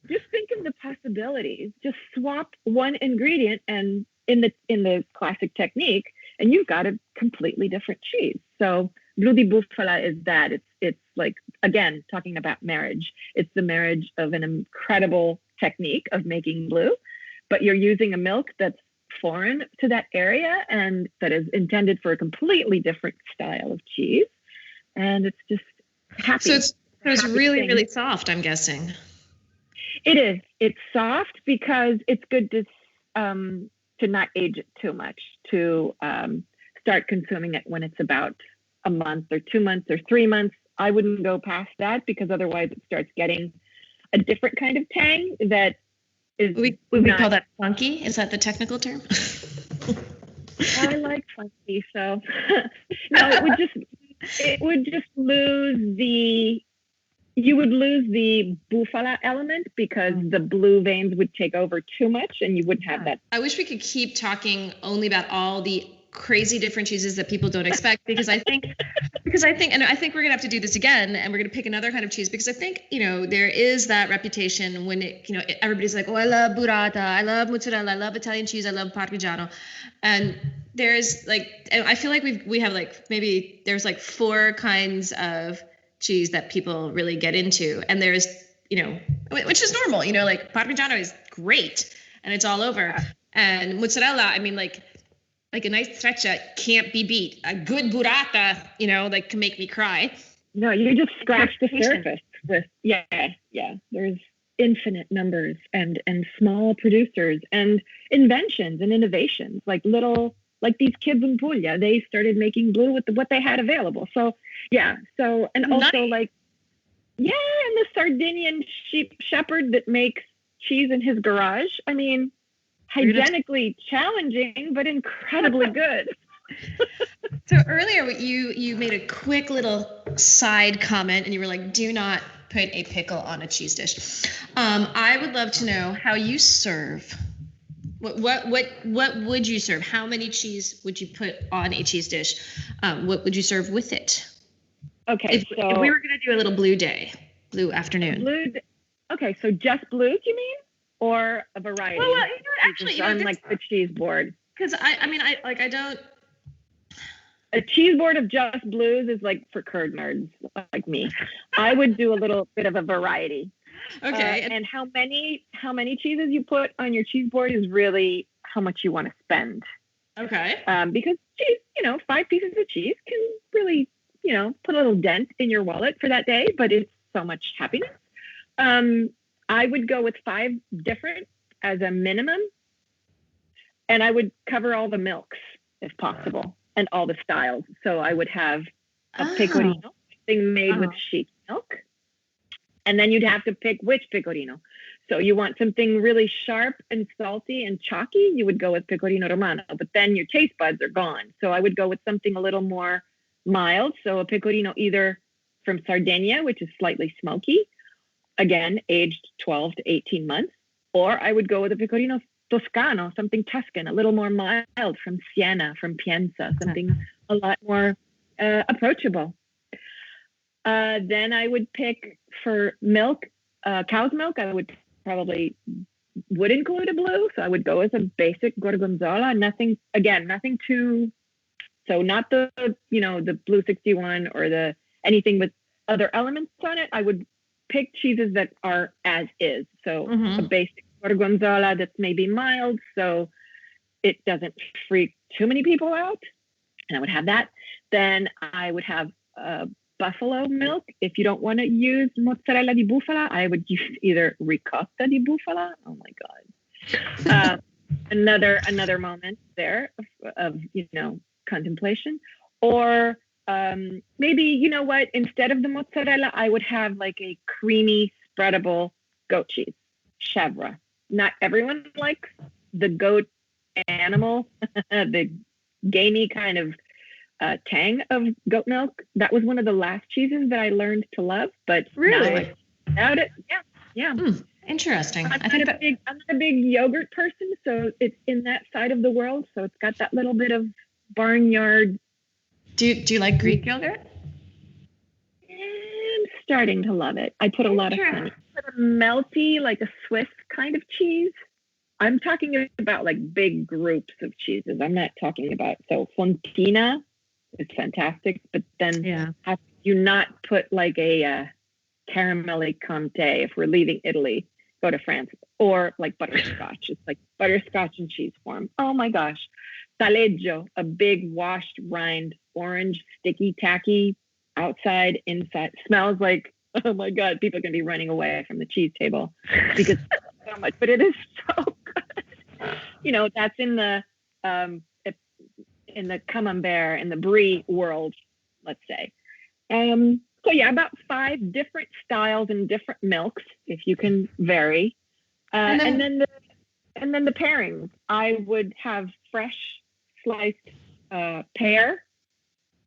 just think of the possibilities. Just swap one ingredient and in the classic technique, and you've got a completely different cheese. So Blu di Bufala is that. It's like, again, talking about marriage. It's the marriage of an incredible technique of making blue, but you're using a milk that's foreign to that area and that is intended for a completely different style of cheese. And it's just happy. So it's really, really soft, I'm guessing. It is. It's soft because it's good to not age it too much, to start consuming it when it's about a month or 2 months or 3 months. I wouldn't go past that because otherwise it starts getting a different kind of tang that is. We call that funky. Is that the technical term? I like funky, so no, it would just lose the. You would lose the bufala element because the blue veins would take over too much, and you wouldn't have that. I wish we could keep talking only about all the crazy different cheeses that people don't expect, because I think we're gonna have to do this again, and we're gonna pick another kind of cheese, because I think there is that reputation when everybody's like, oh, I love burrata, I love mozzarella, I love Italian cheese, I love Parmigiano, and there's I feel like we have maybe there's 4 kinds of cheese that people really get into, and there's which is normal, Parmigiano is great and it's all over, and mozzarella, like a nice streccia can't be beat. A good burrata, can make me cry. No, you just scratch the surface with, yeah. There's infinite numbers and small producers and inventions and innovations, like these kids in Puglia, they started making blue with what they had available. So, yeah. So, and also and the Sardinian shepherd that makes cheese in his garage. Hygienically challenging, but incredibly good. So earlier you made a quick little side comment, and you were like, do not put a pickle on a cheese dish. I would love to know how you serve. What would you serve? How many cheese would you put on a cheese dish? What would you serve with it? Okay, if we were going to do a little blue afternoon. Okay, so just blues, you mean? Or a variety? Well, actually, on the cheese board. Because I don't. A cheese board of just blues is like for curd nerds like me. I would do a little bit of a variety. Okay. And how many cheeses you put on your cheese board is really how much you want to spend. Okay. Because cheese, 5 pieces of cheese can really, put a little dent in your wallet for that day, but it's so much happiness. I would go with 5 different as a minimum, and I would cover all the milks if possible and all the styles. So I would have a pecorino, thing made with sheep milk, and then you'd have to pick which pecorino. So you want something really sharp and salty and chalky, you would go with pecorino romano, but then your taste buds are gone. So I would go with something a little more mild. So a pecorino either from Sardinia, which is slightly smoky, again, aged 12 to 18 months, or I would go with a pecorino Toscano, something Tuscan, a little more mild from Siena, from Pienza, something a lot more approachable. Then I would pick for milk, cow's milk, I would would include a blue. So I would go with a basic gorgonzola, nothing too, so not the blue 61 or anything with other elements on it. I would pick cheeses that are as is. So a basic gorgonzola that's maybe mild, so it doesn't freak too many people out. And I would have that. Then I would have buffalo milk. If you don't want to use mozzarella di bufala, I would use either ricotta di bufala. Oh my God. Another moment there of contemplation. Or maybe, instead of the mozzarella, I would have like a creamy, spreadable goat cheese, chèvre. Not everyone likes the goat animal, the gamey kind of tang of goat milk. That was one of the last cheeses that I learned to love, but really without it, yeah. Interesting. I'm not a big yogurt person, so it's in that side of the world. So it's got that little bit of barnyard. Do you like Greek yogurt? I'm starting to love it. I put a lot of honey. Melty, like a Swiss kind of cheese. I'm talking about like big groups of cheeses. I'm not talking about, so Fontina is fantastic, but then how do you not put like a caramelly Comte if we're leaving Italy, go to France, or like butterscotch. It's like butterscotch in cheese form. Oh my gosh. Taleggio, a big washed rind, orange, sticky, tacky, outside, inside. Smells like, oh my God, people are going to be running away from the cheese table because so much, but it is so good. That's in the camembert, in the brie world, let's say. So yeah, about 5 different styles and different milks, if you can vary. And then the pairings. I would have fresh sliced pear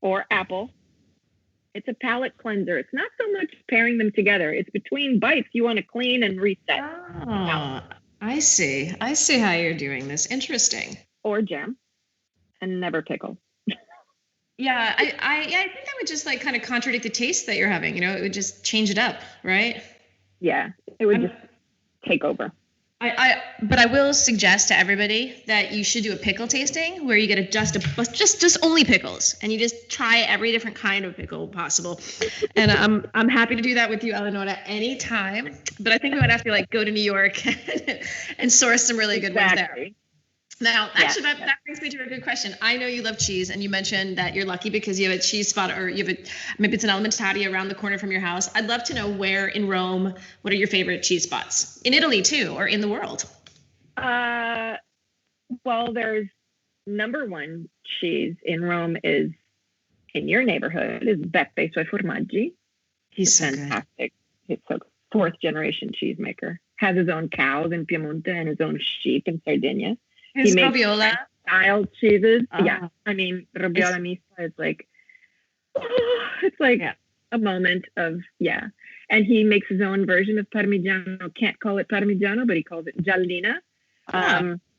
or apple. It's a palate cleanser. It's not so much pairing them together. It's between bites you want to clean and reset. Oh, I see how you're doing this. Interesting. Or jam, and never pickle. Yeah, I think that would just like kind of contradict the taste that you're having. It would just change it up, right? Yeah, it would just take over. But I will suggest to everybody that you should do a pickle tasting where you get just only pickles, and you just try every different kind of pickle possible. And I'm happy to do that with you, Eleonora, anytime. But I think we would have to like go to New York and source some really good ones there. Now, actually, that brings me to a good question. I know you love cheese, and you mentioned that you're lucky because you have a cheese spot, or maybe it's an alimentati around the corner from your house. I'd love to know where in Rome, what are your favorite cheese spots? In Italy, too, or in the world? Well, there's number one cheese in Rome is in your neighborhood, is Beppe Suoi Formaggi. He's so fantastic. He's so 4th generation cheesemaker. Has his own cows in Piemonte and his own sheep in Sardinia. His Robiola style cheeses. Yeah. I mean, Robiola Mista is like, it's like a moment of, And he makes his own version of Parmigiano. Can't call it Parmigiano, but he calls it Giallina,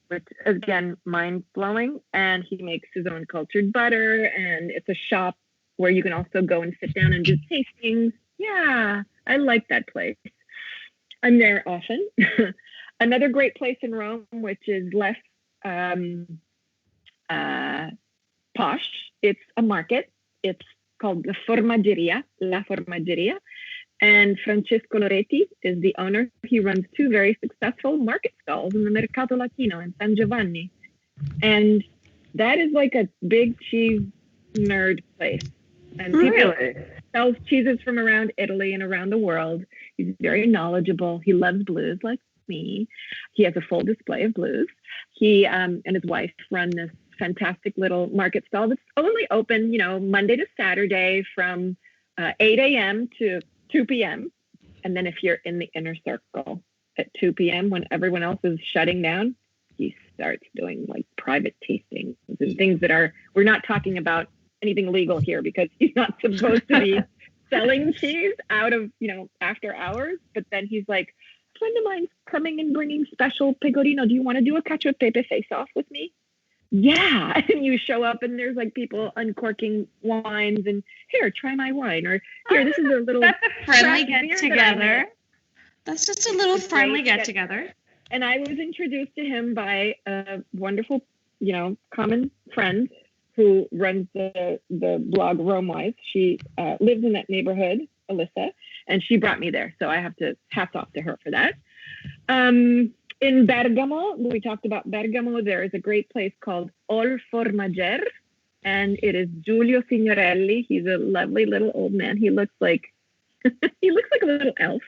which is, again, mind-blowing. And he makes his own cultured butter. And it's a shop where you can also go and sit down and do tastings. Yeah, I like that place. I'm there often. Another great place in Rome, which is less posh, it's a market. It's called La Formaggeria. And Francesco Loretti is the owner. He runs two very successful market stalls in the Mercato Latino in San Giovanni. And that is like a big cheese nerd place. And Really? sells cheeses from around Italy and around the world. He's very knowledgeable. He loves blues like me. He has a full display of blues. He and his wife run this fantastic little market stall that's only open, Monday to Saturday from 8 a.m. to 2 p.m. And then if you're in the inner circle at 2 p.m. when everyone else is shutting down, he starts doing like private tastings and things we're not talking about anything legal here because he's not supposed to be selling cheese out of, after hours. But then he's like, a friend of mine's coming and bringing special pecorino. Do you want to do a cacio e pepe face-off with me? Yeah. And you show up and there's like people uncorking wines and here, try my wine. Or here, this is a little That's a friendly get together. That's just a little friendly get together. And I was introduced to him by a wonderful, common friend who runs the blog Romewise. She lives in that neighborhood, Alyssa, and she brought me there. So I have to hats off to her for that. In Bergamo, we talked about Bergamo, there is a great place called Il Formager, and it is Giulio Signorelli. He's a lovely little old man. He looks like a little elf.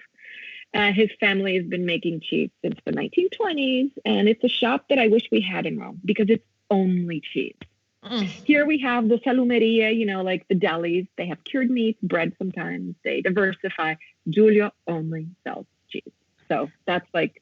His family has been making cheese since the 1920s, and it's a shop that I wish we had in Rome because it's only cheese. Here we have the salumeria, like the delis. They have cured meats, bread sometimes. They diversify. Giulio only sells cheese. So that's like,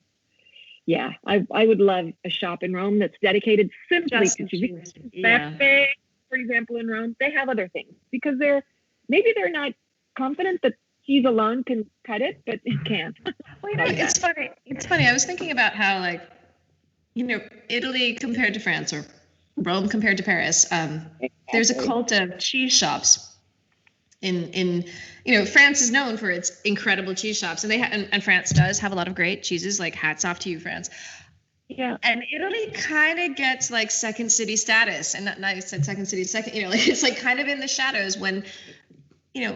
yeah, I would love a shop in Rome that's dedicated simply to cheese. Beppe, for example, in Rome, they have other things because they're not confident that cheese alone can cut it, but it can't. It's funny. It's funny. I was thinking about how, Italy compared to France or Rome compared to Paris, there's a cult of cheese shops. In France is known for its incredible cheese shops, and and France does have a lot of great cheeses. Like hats off to you, France. Yeah. And Italy kind of gets like second city status, and not I said second city, second. It's like kind of in the shadows when,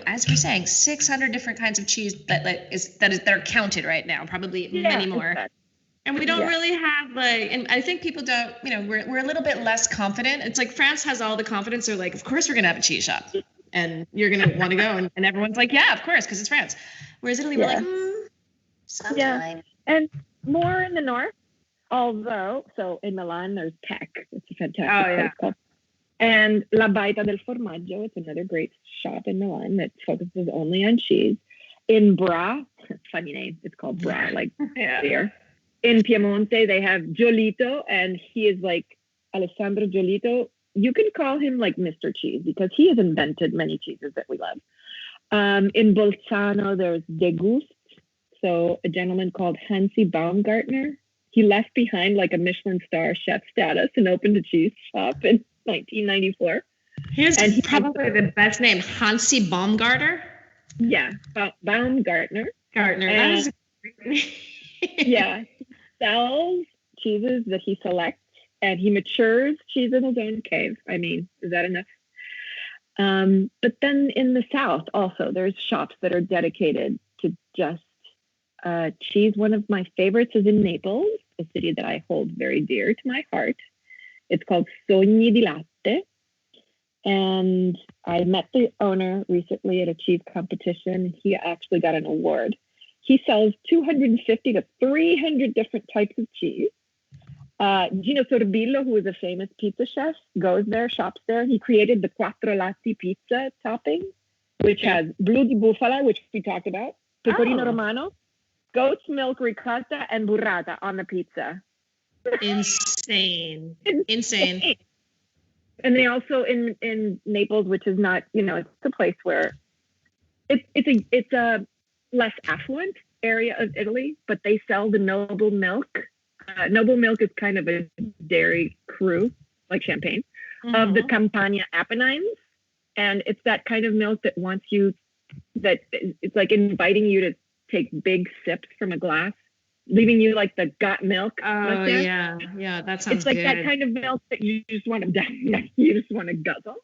as we're saying, 600 different kinds of cheese that are counted right now, probably many more. And we don't really have and I think people don't, we're a little bit less confident. It's like France has all the confidence. They're like, of course we're going to have a cheese shop and you're going to want to go. And everyone's like, yeah, of course, because it's France. Whereas Italy, we're like, sometimes. Yeah. And more in the north, so in Milan, there's Tech. It's a fantastic place called. And La Baita del Formaggio, it's another great shop in Milan that focuses only on cheese. In Bra, funny name, it's called Bra, like beer. In Piemonte, they have Giolito, and he is like Alessandro Giolito. You can call him like Mr. Cheese because he has invented many cheeses that we love. In Bolzano, there's Degust. So a gentleman called Hansi Baumgartner. He left behind like a Michelin star chef status and opened a cheese shop in 1994. He's probably the best name, Hansi Baumgartner. Yeah, Baumgartner. That is yeah, he sells cheeses that he selects, and he matures cheese in his own cave. I mean, is that enough? But then in the South, also, there's shops that are dedicated to just cheese. One of my favorites is in Naples, a city that I hold very dear to my heart. It's called Sogni di Latte. And I met the owner recently at a cheese competition. He actually got an award. He sells 250 to 300 different types of cheese. Gino Sorbillo, who is a famous pizza chef, goes there, shops there. He created the Quattro Latti pizza topping, which has blue di bufala, which we talked about, pecorino romano, goat's milk ricotta, and burrata on the pizza. Insane. And they also in Naples, which is not, it's a place where it's a less affluent area of Italy, but they sell the noble milk. Noble milk is kind of a dairy crew, like champagne, of the Campania Apennines. And it's that kind of milk that it's like inviting you to take big sips from a glass, leaving you like the got milk. Oh, yeah. Yeah, that sounds It's like good. that kind of milk that you just want to you just want to guzzle.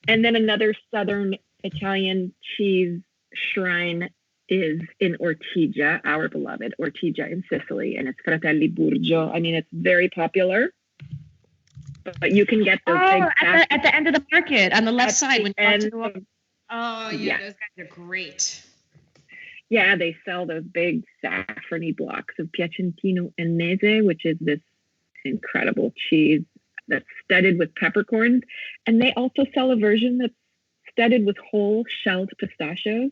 And then another Southern Italian cheese shrine is in Ortigia, our beloved Ortigia in Sicily, and it's Fratelli Burgio. I mean, it's very popular, but you can get those big at the end of the market on the left side when you walk to yeah, those guys are great. Yeah, they sell those big saffrony blocks of Piacentino Ennese, which is this incredible cheese that's studded with peppercorns. And they also sell a version that's studded with whole shelled pistachios.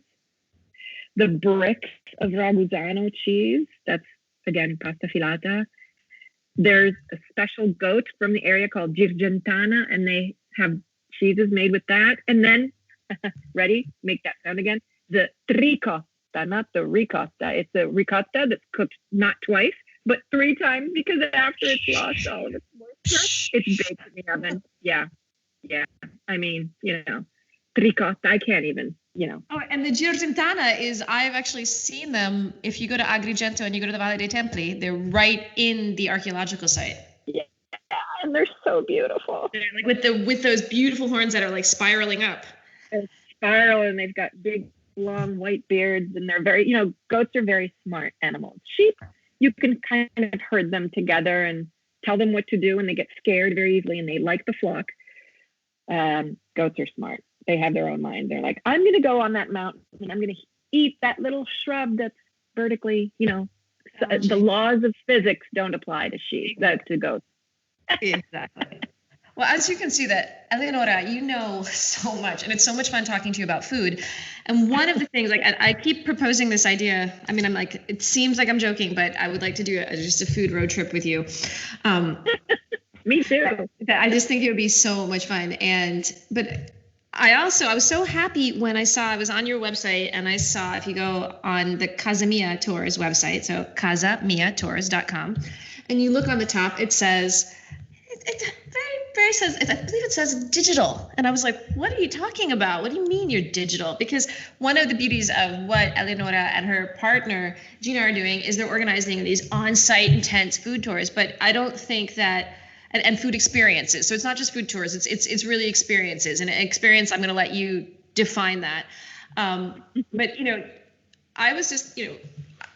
The bricks of Ragusano cheese, that's, again, pasta filata. There's a special goat from the area called Girgentana, and they have cheeses made with that. And then, ready? Make that sound again. The tricotta, not the ricotta. It's a ricotta that's cooked not twice, but 3 times, because after it's lost all of its moisture, it's baked in the oven. Yeah. I mean, tricotta, I can't even, Oh, and the Girgentana is, I've actually seen them. If you go to Agrigento and you go to the Valle dei Templi, they're right in the archaeological site. Yeah, and they're so beautiful. They're like with those beautiful horns that are like spiraling up. And and they've got big, long white beards, and they're very, goats are very smart animals. Sheep, you can kind of herd them together and tell them what to do, and they get scared very easily, and they like the flock. Goats are smart. They have their own mind. They're like, I'm going to go on that mountain and I'm going to eat that little shrub that's vertically, the laws of physics don't apply to sheep, to goats. Exactly. Well, as you can see that, Eleonora, you know so much, and it's so much fun talking to you about food. And one of the things, like, I keep proposing this idea. I mean, I'm like, it seems like I'm joking, but I would like to do just a food road trip with you. Me too. I just think it would be so much fun. But I was so happy when I was on your website, and I saw, if you go on the Casa Mia Tours website, so casamiatours.com, and you look on the top, it says, I believe it says digital. And I was like, what are you talking about? What do you mean you're digital? Because one of the beauties of what Eleonora and her partner, Gina, are doing is they're organizing these on-site intense food tours. But I don't think that, and food experiences. So it's not just food tours, it's really experiences. And an experience, I'm going to let you define that. But, I was just,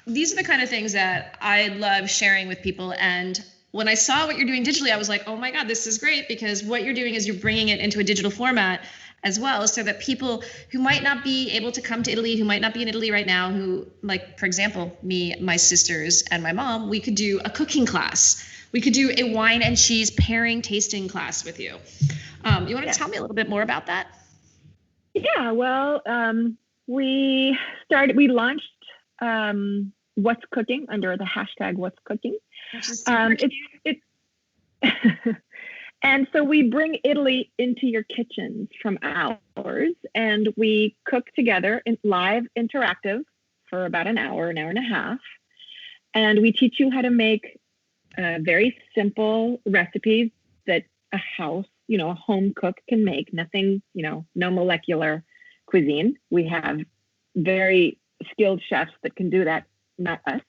these are the kind of things that I love sharing with people. And when I saw what you're doing digitally, I was like, oh my God, this is great, because what you're doing is you're bringing it into a digital format as well, so that people who might not be able to come to Italy, who might not be in Italy right now, who, like, for example, me, my sisters, and my mom, we could do a cooking class. We could do a wine and cheese pairing tasting class with you. You want to tell me a little bit more about that? Yeah, well, we launched What's Cooking under the hashtag What's Cooking. It's and so we bring Italy into your kitchens from ours, and we cook together in live interactive for about an hour and a half. And we teach you how to make very simple recipes that a house, a home cook can make. Nothing, no molecular cuisine. We have very skilled chefs that can do that, not us.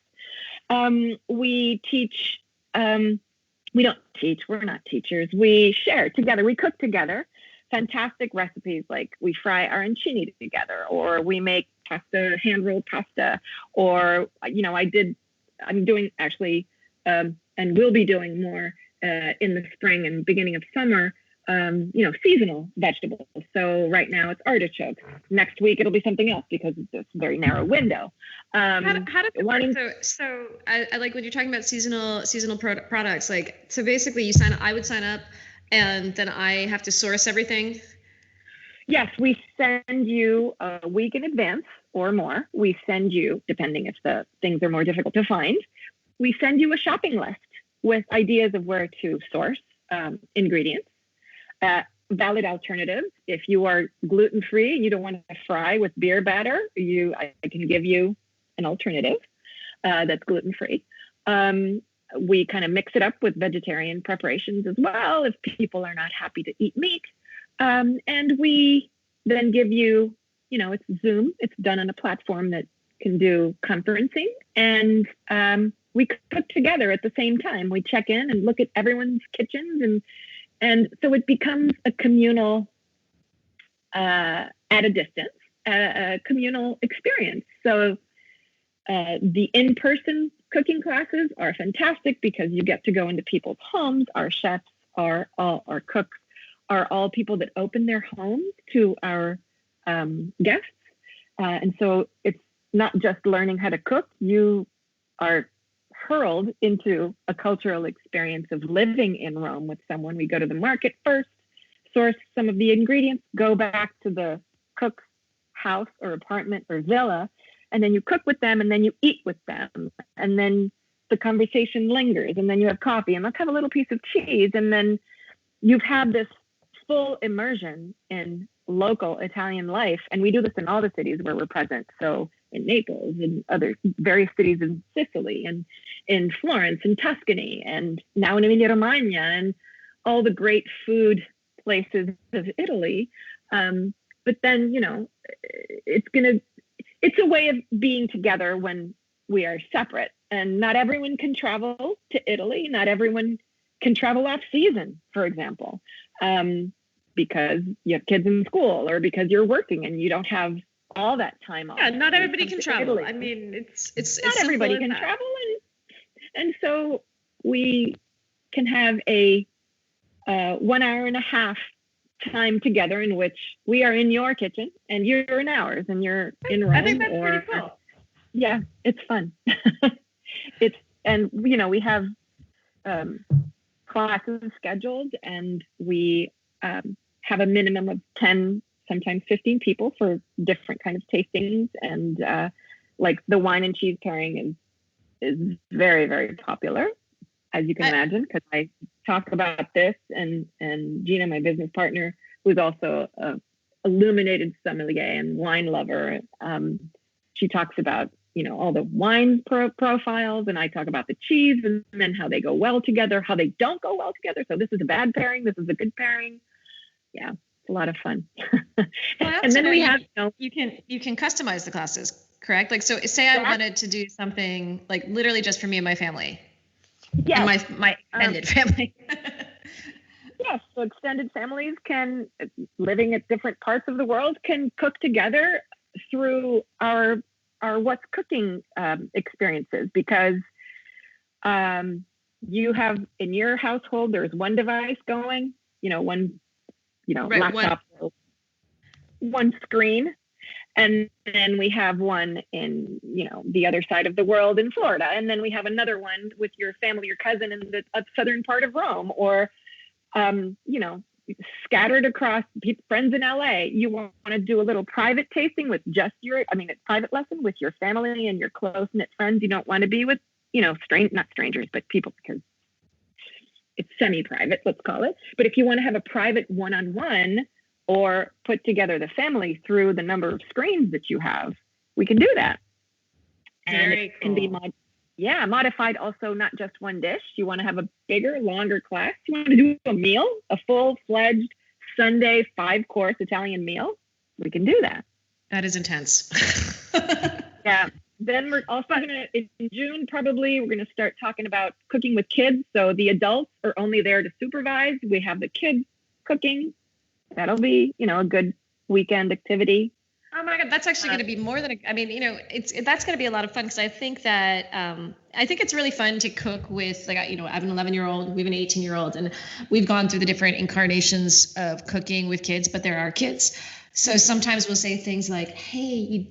We teach, we don't teach, we're not teachers. We share together, we cook together fantastic recipes, like we fry arancini together, or we make pasta, hand-rolled pasta, or, I'm doing actually, and will be doing more in the spring and beginning of summer, seasonal vegetables. So right now it's artichokes. Next week it'll be something else, because it's a very narrow window. How does it work? So I like when you're talking about seasonal products. Like, so basically I would sign up, and then I have to source everything. Yes, we send you a week in advance or more. We send you, depending if the things are more difficult to find, we send you a shopping list with ideas of where to source ingredients. Valid alternatives. If you are gluten-free and you don't want to fry with beer batter, I can give you an alternative that's gluten-free. We kind of mix it up with vegetarian preparations as well if people are not happy to eat meat. And we then give you, it's Zoom. It's done on a platform that can do conferencing. And we cook together at the same time. We check in and look at everyone's kitchens, and so it becomes a communal at a distance, a communal experience. So the in-person cooking classes are fantastic because you get to go into people's homes. Our chefs our cooks are all people that open their homes to our guests. And so it's not just learning how to cook. You are hurled into a cultural experience of living in Rome with someone. We go to the market first, source some of the ingredients, go back to the cook's house or apartment or villa, and then you cook with them, and then you eat with them, and then the conversation lingers, and then you have coffee, and let's have a little piece of cheese, and then you've had this full immersion in local Italian life. And we do this in all the cities where we're present. So in Naples and other various cities in Sicily and in Florence and Tuscany and now in Emilia Romagna and all the great food places of Italy. But then, you know, it's a way of being together when we are separate. And not everyone can travel to Italy. Not everyone can travel off season, for example, because you have kids in school or because you're working and you don't have all that time off. Yeah, not everybody can travel. Italy. I mean, it's not everybody can travel, and so we can have a 1 hour and a half time together in which we are in your kitchen and you're in ours and you're in Rome. I think that's pretty cool. Yeah, it's fun. And you know, we have classes scheduled, and we have a minimum of 10, sometimes 15 people for different kind of tastings. And like the wine and cheese pairing is very, very popular, as you can imagine, because I talk about this, and Gina, my business partner, who's also a illuminated sommelier and wine lover, she talks about, you know, all the wine profiles, and I talk about the cheese and then how they go well together, how they don't go well together. So this is a bad pairing, this is a good pairing. Yeah, it's a lot of fun. Well, and then we have you can customize the classes, correct? Like, so say I wanted to do something like literally just for me and my family. Yeah, and my extended family. Yes, so extended families can, living at different parts of the world, can cook together through our What's Cooking experiences, because you have in your household, there's one device going, one, right, laptop, one screen. And then we have one in, the other side of the world in Florida. And then we have another one with your family, your cousin in the southern part of Rome, or, scattered across friends in LA. You want to do a little private tasting with just it's private lesson with your family and your close knit friends. You don't want to be with, not strangers, but people, because it's semi-private, let's call it. But if you want to have a private one-on-one, or put together the family through the number of screens that you have, we can do that. And Very it can be modified also, not just one dish. You want to have a bigger, longer class. You want to do a meal, a full-fledged Sunday 5-course Italian meal. We can do that. That is intense. Yeah. Then we're also in June, probably, we're going to start talking about cooking with kids. So the adults are only there to supervise. We have the kids cooking. That'll be, a good weekend activity. Oh my God, that's actually going to be more than that's going to be a lot of fun, because I think that I think it's really fun to cook with, like, I have an 11-year-old, we have an 18-year-old, and we've gone through the different incarnations of cooking with kids, but they're our kids. So sometimes we'll say things like, hey,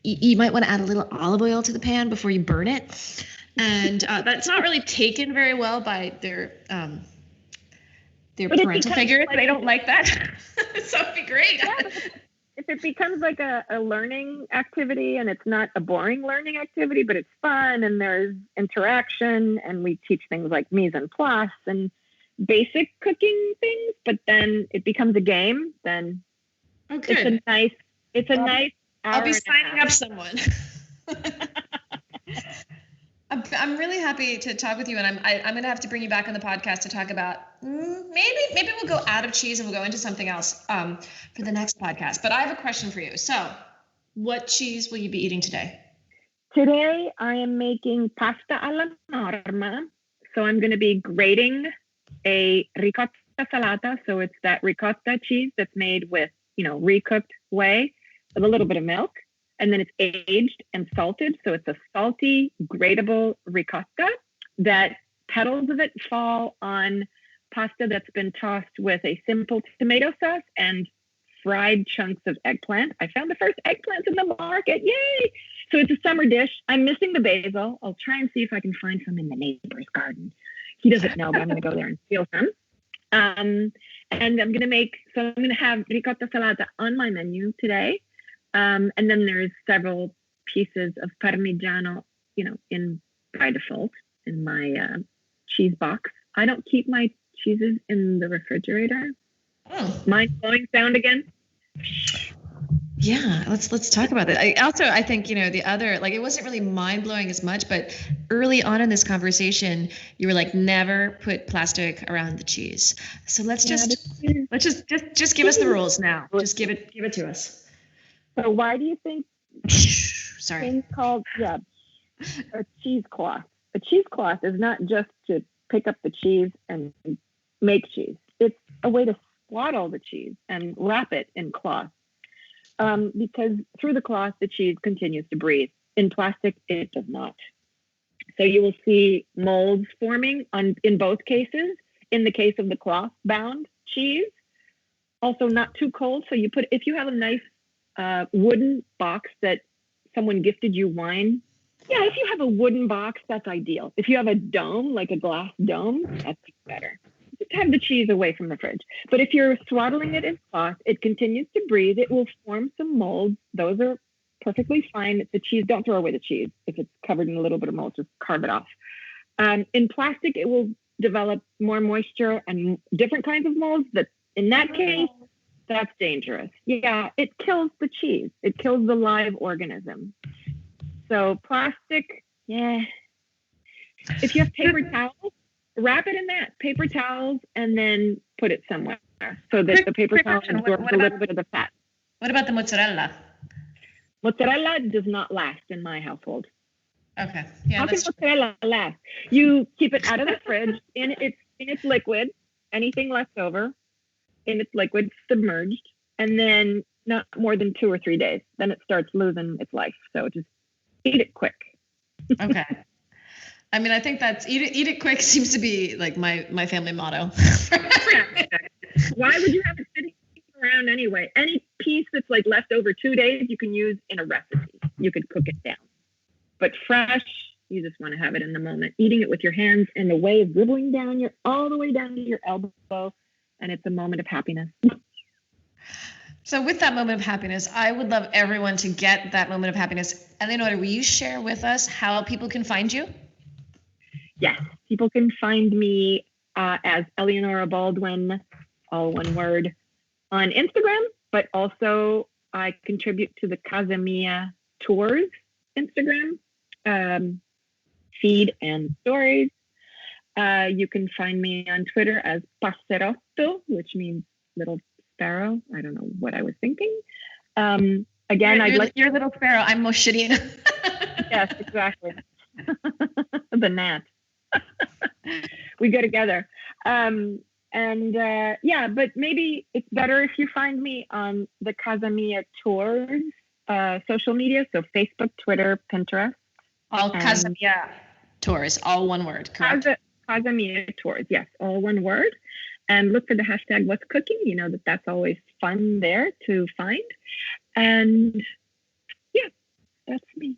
you might want to add a little olive oil to the pan before you burn it. And that's not really taken very well by their parental figures. They don't like that. So it'd be great. Yeah, if it becomes like a learning activity, and it's not a boring learning activity, but it's fun and there's interaction, and we teach things like mise en place and basic cooking things, but then it becomes a game, then it's a nice I'll be signing up someone. I'm really happy to talk with you, and I'm going to have to bring you back on the podcast to talk about maybe we'll go out of cheese and we'll go into something else for the next podcast. But I have a question for you. So, what cheese will you be eating today? Today I am making pasta alla norma. So I'm going to be grating a ricotta salata. So it's that ricotta cheese that's made with recooked way with a little bit of milk. And then it's aged and salted. So it's a salty, grateable ricotta that petals of it fall on pasta that's been tossed with a simple tomato sauce and fried chunks of eggplant. I found the first eggplants in the market. Yay! So it's a summer dish. I'm missing the basil. I'll try and see if I can find some in the neighbor's garden. He doesn't know, but I'm going to go there and steal some. And I'm going to have ricotta salata on my menu today. And then there's several pieces of parmigiano, by default in my cheese box. I don't keep my cheeses in the refrigerator. Oh. Mind blowing sound again? Yeah, let's talk about that. I think, the other, it wasn't really mind blowing as much, but early on in this conversation, you were like, never put plastic around the cheese. So let's just give us the rules now. Just give it to us. So why do you think Sorry. things called a cheesecloth? A cheesecloth is not just to pick up the cheese and make cheese. It's a way to swaddle the cheese and wrap it in cloth. Because through the cloth, the cheese continues to breathe. In plastic, it does not. So you will see molds forming in both cases. In the case of the cloth-bound cheese, also not too cold. So if you have a nice wooden box that someone gifted you wine, if you have a wooden box, that's ideal. If you have a dome, like a glass dome, that's better. Just have the cheese away from the fridge. But if you're swaddling it in cloth, it continues to breathe. It will form some molds. Those are perfectly fine. The cheese, don't throw away the cheese. If it's covered in a little bit of mold, just carve it off. In plastic, it will develop more moisture and different kinds of molds. But in that case, that's dangerous. Yeah, it kills the cheese. It kills the live organism. So plastic, If you have paper towels, wrap it in that paper towels and then put it somewhere so that the paper towel absorbs a little bit of the fat. What about the mozzarella? Mozzarella does not last in my household. Okay. Yeah, how can mozzarella last? You keep it out of the fridge in its liquid, anything left over in its liquid, submerged, and then not more than 2 or 3 days. Then it starts losing its life. So just eat it quick. Okay. I mean, I think that's eat it quick seems to be like my family motto. Why would you have it sitting around anyway? Any piece that's left over 2 days, you can use in a recipe. You could cook it down. But fresh, you just want to have it in the moment. Eating it with your hands and the wave dribbling down all the way down to your elbow, and it's a moment of happiness. So with that moment of happiness, I would love everyone to get that moment of happiness. Eleonora, will you share with us how people can find you? Yes, people can find me as Eleonora Baldwin, all one word, on Instagram, but also I contribute to the Casa Mia Tours Instagram feed and stories. You can find me on Twitter as Passerotto, which means little sparrow. I don't know what I was thinking. Again, you're little sparrow. I'm Moshireen. Yes, exactly. The gnat. We go together. But maybe it's better if you find me on the Casa Mia Tours social media. So Facebook, Twitter, Pinterest. All Casa Mia Tours, all one word, correct? Casa Mia Tours, yes, all one word. And look for the hashtag What's Cooking. You know that's always fun there to find. And yeah, that's me.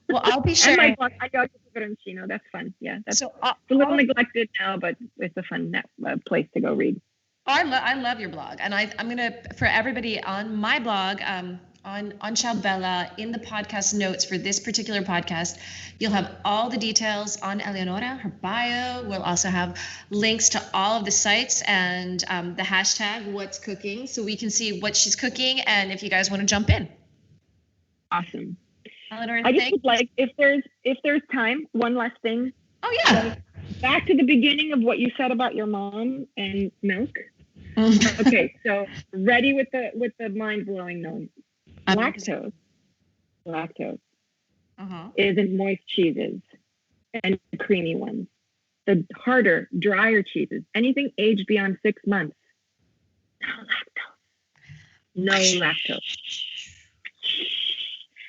Well, I'll be sharing. And my blog, I got Peperoncino. That's fun. Yeah, that's a little neglected now, but it's a fun place to go read. I love your blog, and I'm gonna, for everybody on my blog, on Ciao Bella, in the podcast notes for this particular podcast, you'll have all the details on Eleonora, her bio. We'll also have links to all of the sites and the hashtag What's Cooking, so we can see what she's cooking, and if you guys want to jump in. Awesome. Eleonora, I just would like, if there's time, one last thing. Oh yeah. Back to the beginning of what you said about your mom and milk. Okay, so ready with the mind-blowing known. Lactose is in moist cheeses and creamy ones. The harder, drier cheeses, anything aged beyond 6 months, no lactose. No lactose.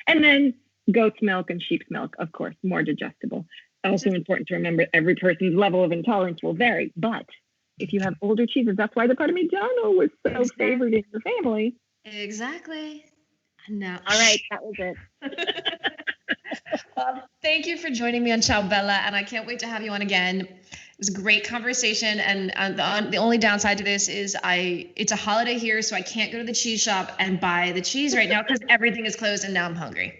And then goat's milk and sheep's milk, of course, more digestible. Also important to remember every person's level of intolerance will vary. But if you have older cheeses, that's why the Parmigiano was so favored in your family. Exactly. No. All right, that was it. Well, thank you for joining me on Ciao Bella, and I can't wait to have you on again. It was a great conversation, and the only downside to this is it's a holiday here, so I can't go to the cheese shop and buy the cheese right now because everything is closed, and now I'm hungry.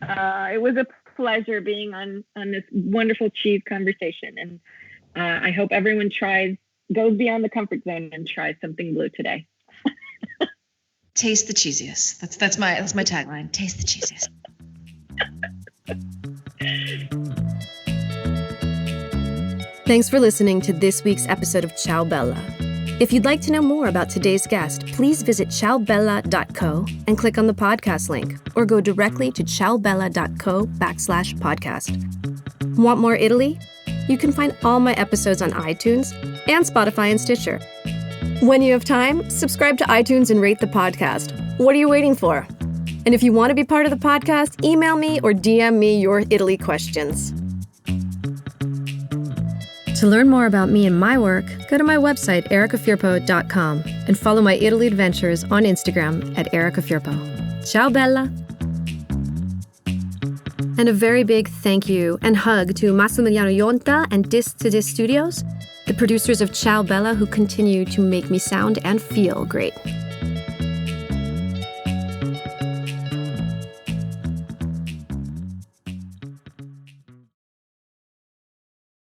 It was a pleasure being on this wonderful cheese conversation, and I hope everyone goes beyond the comfort zone and tries something blue today. Taste the cheesiest. That's my tagline. Taste the cheesiest. Thanks for listening to this week's episode of Ciao Bella. If you'd like to know more about today's guest, please visit ciaobella.co and click on the podcast link, or go directly to ciaobella.co/podcast. Want more Italy? You can find all my episodes on iTunes and Spotify and Stitcher. When you have time, subscribe to iTunes and rate the podcast. What are you waiting for? And if you want to be part of the podcast, email me or DM me your Italy questions. To learn more about me and my work, go to my website, ericafirpo.com, and follow my Italy adventures on Instagram at ericafirpo. Ciao Bella! And a very big thank you and hug to Massimiliano Yonta and Disc to Disc Studios, the producers of Ciao Bella, who continue to make me sound and feel great.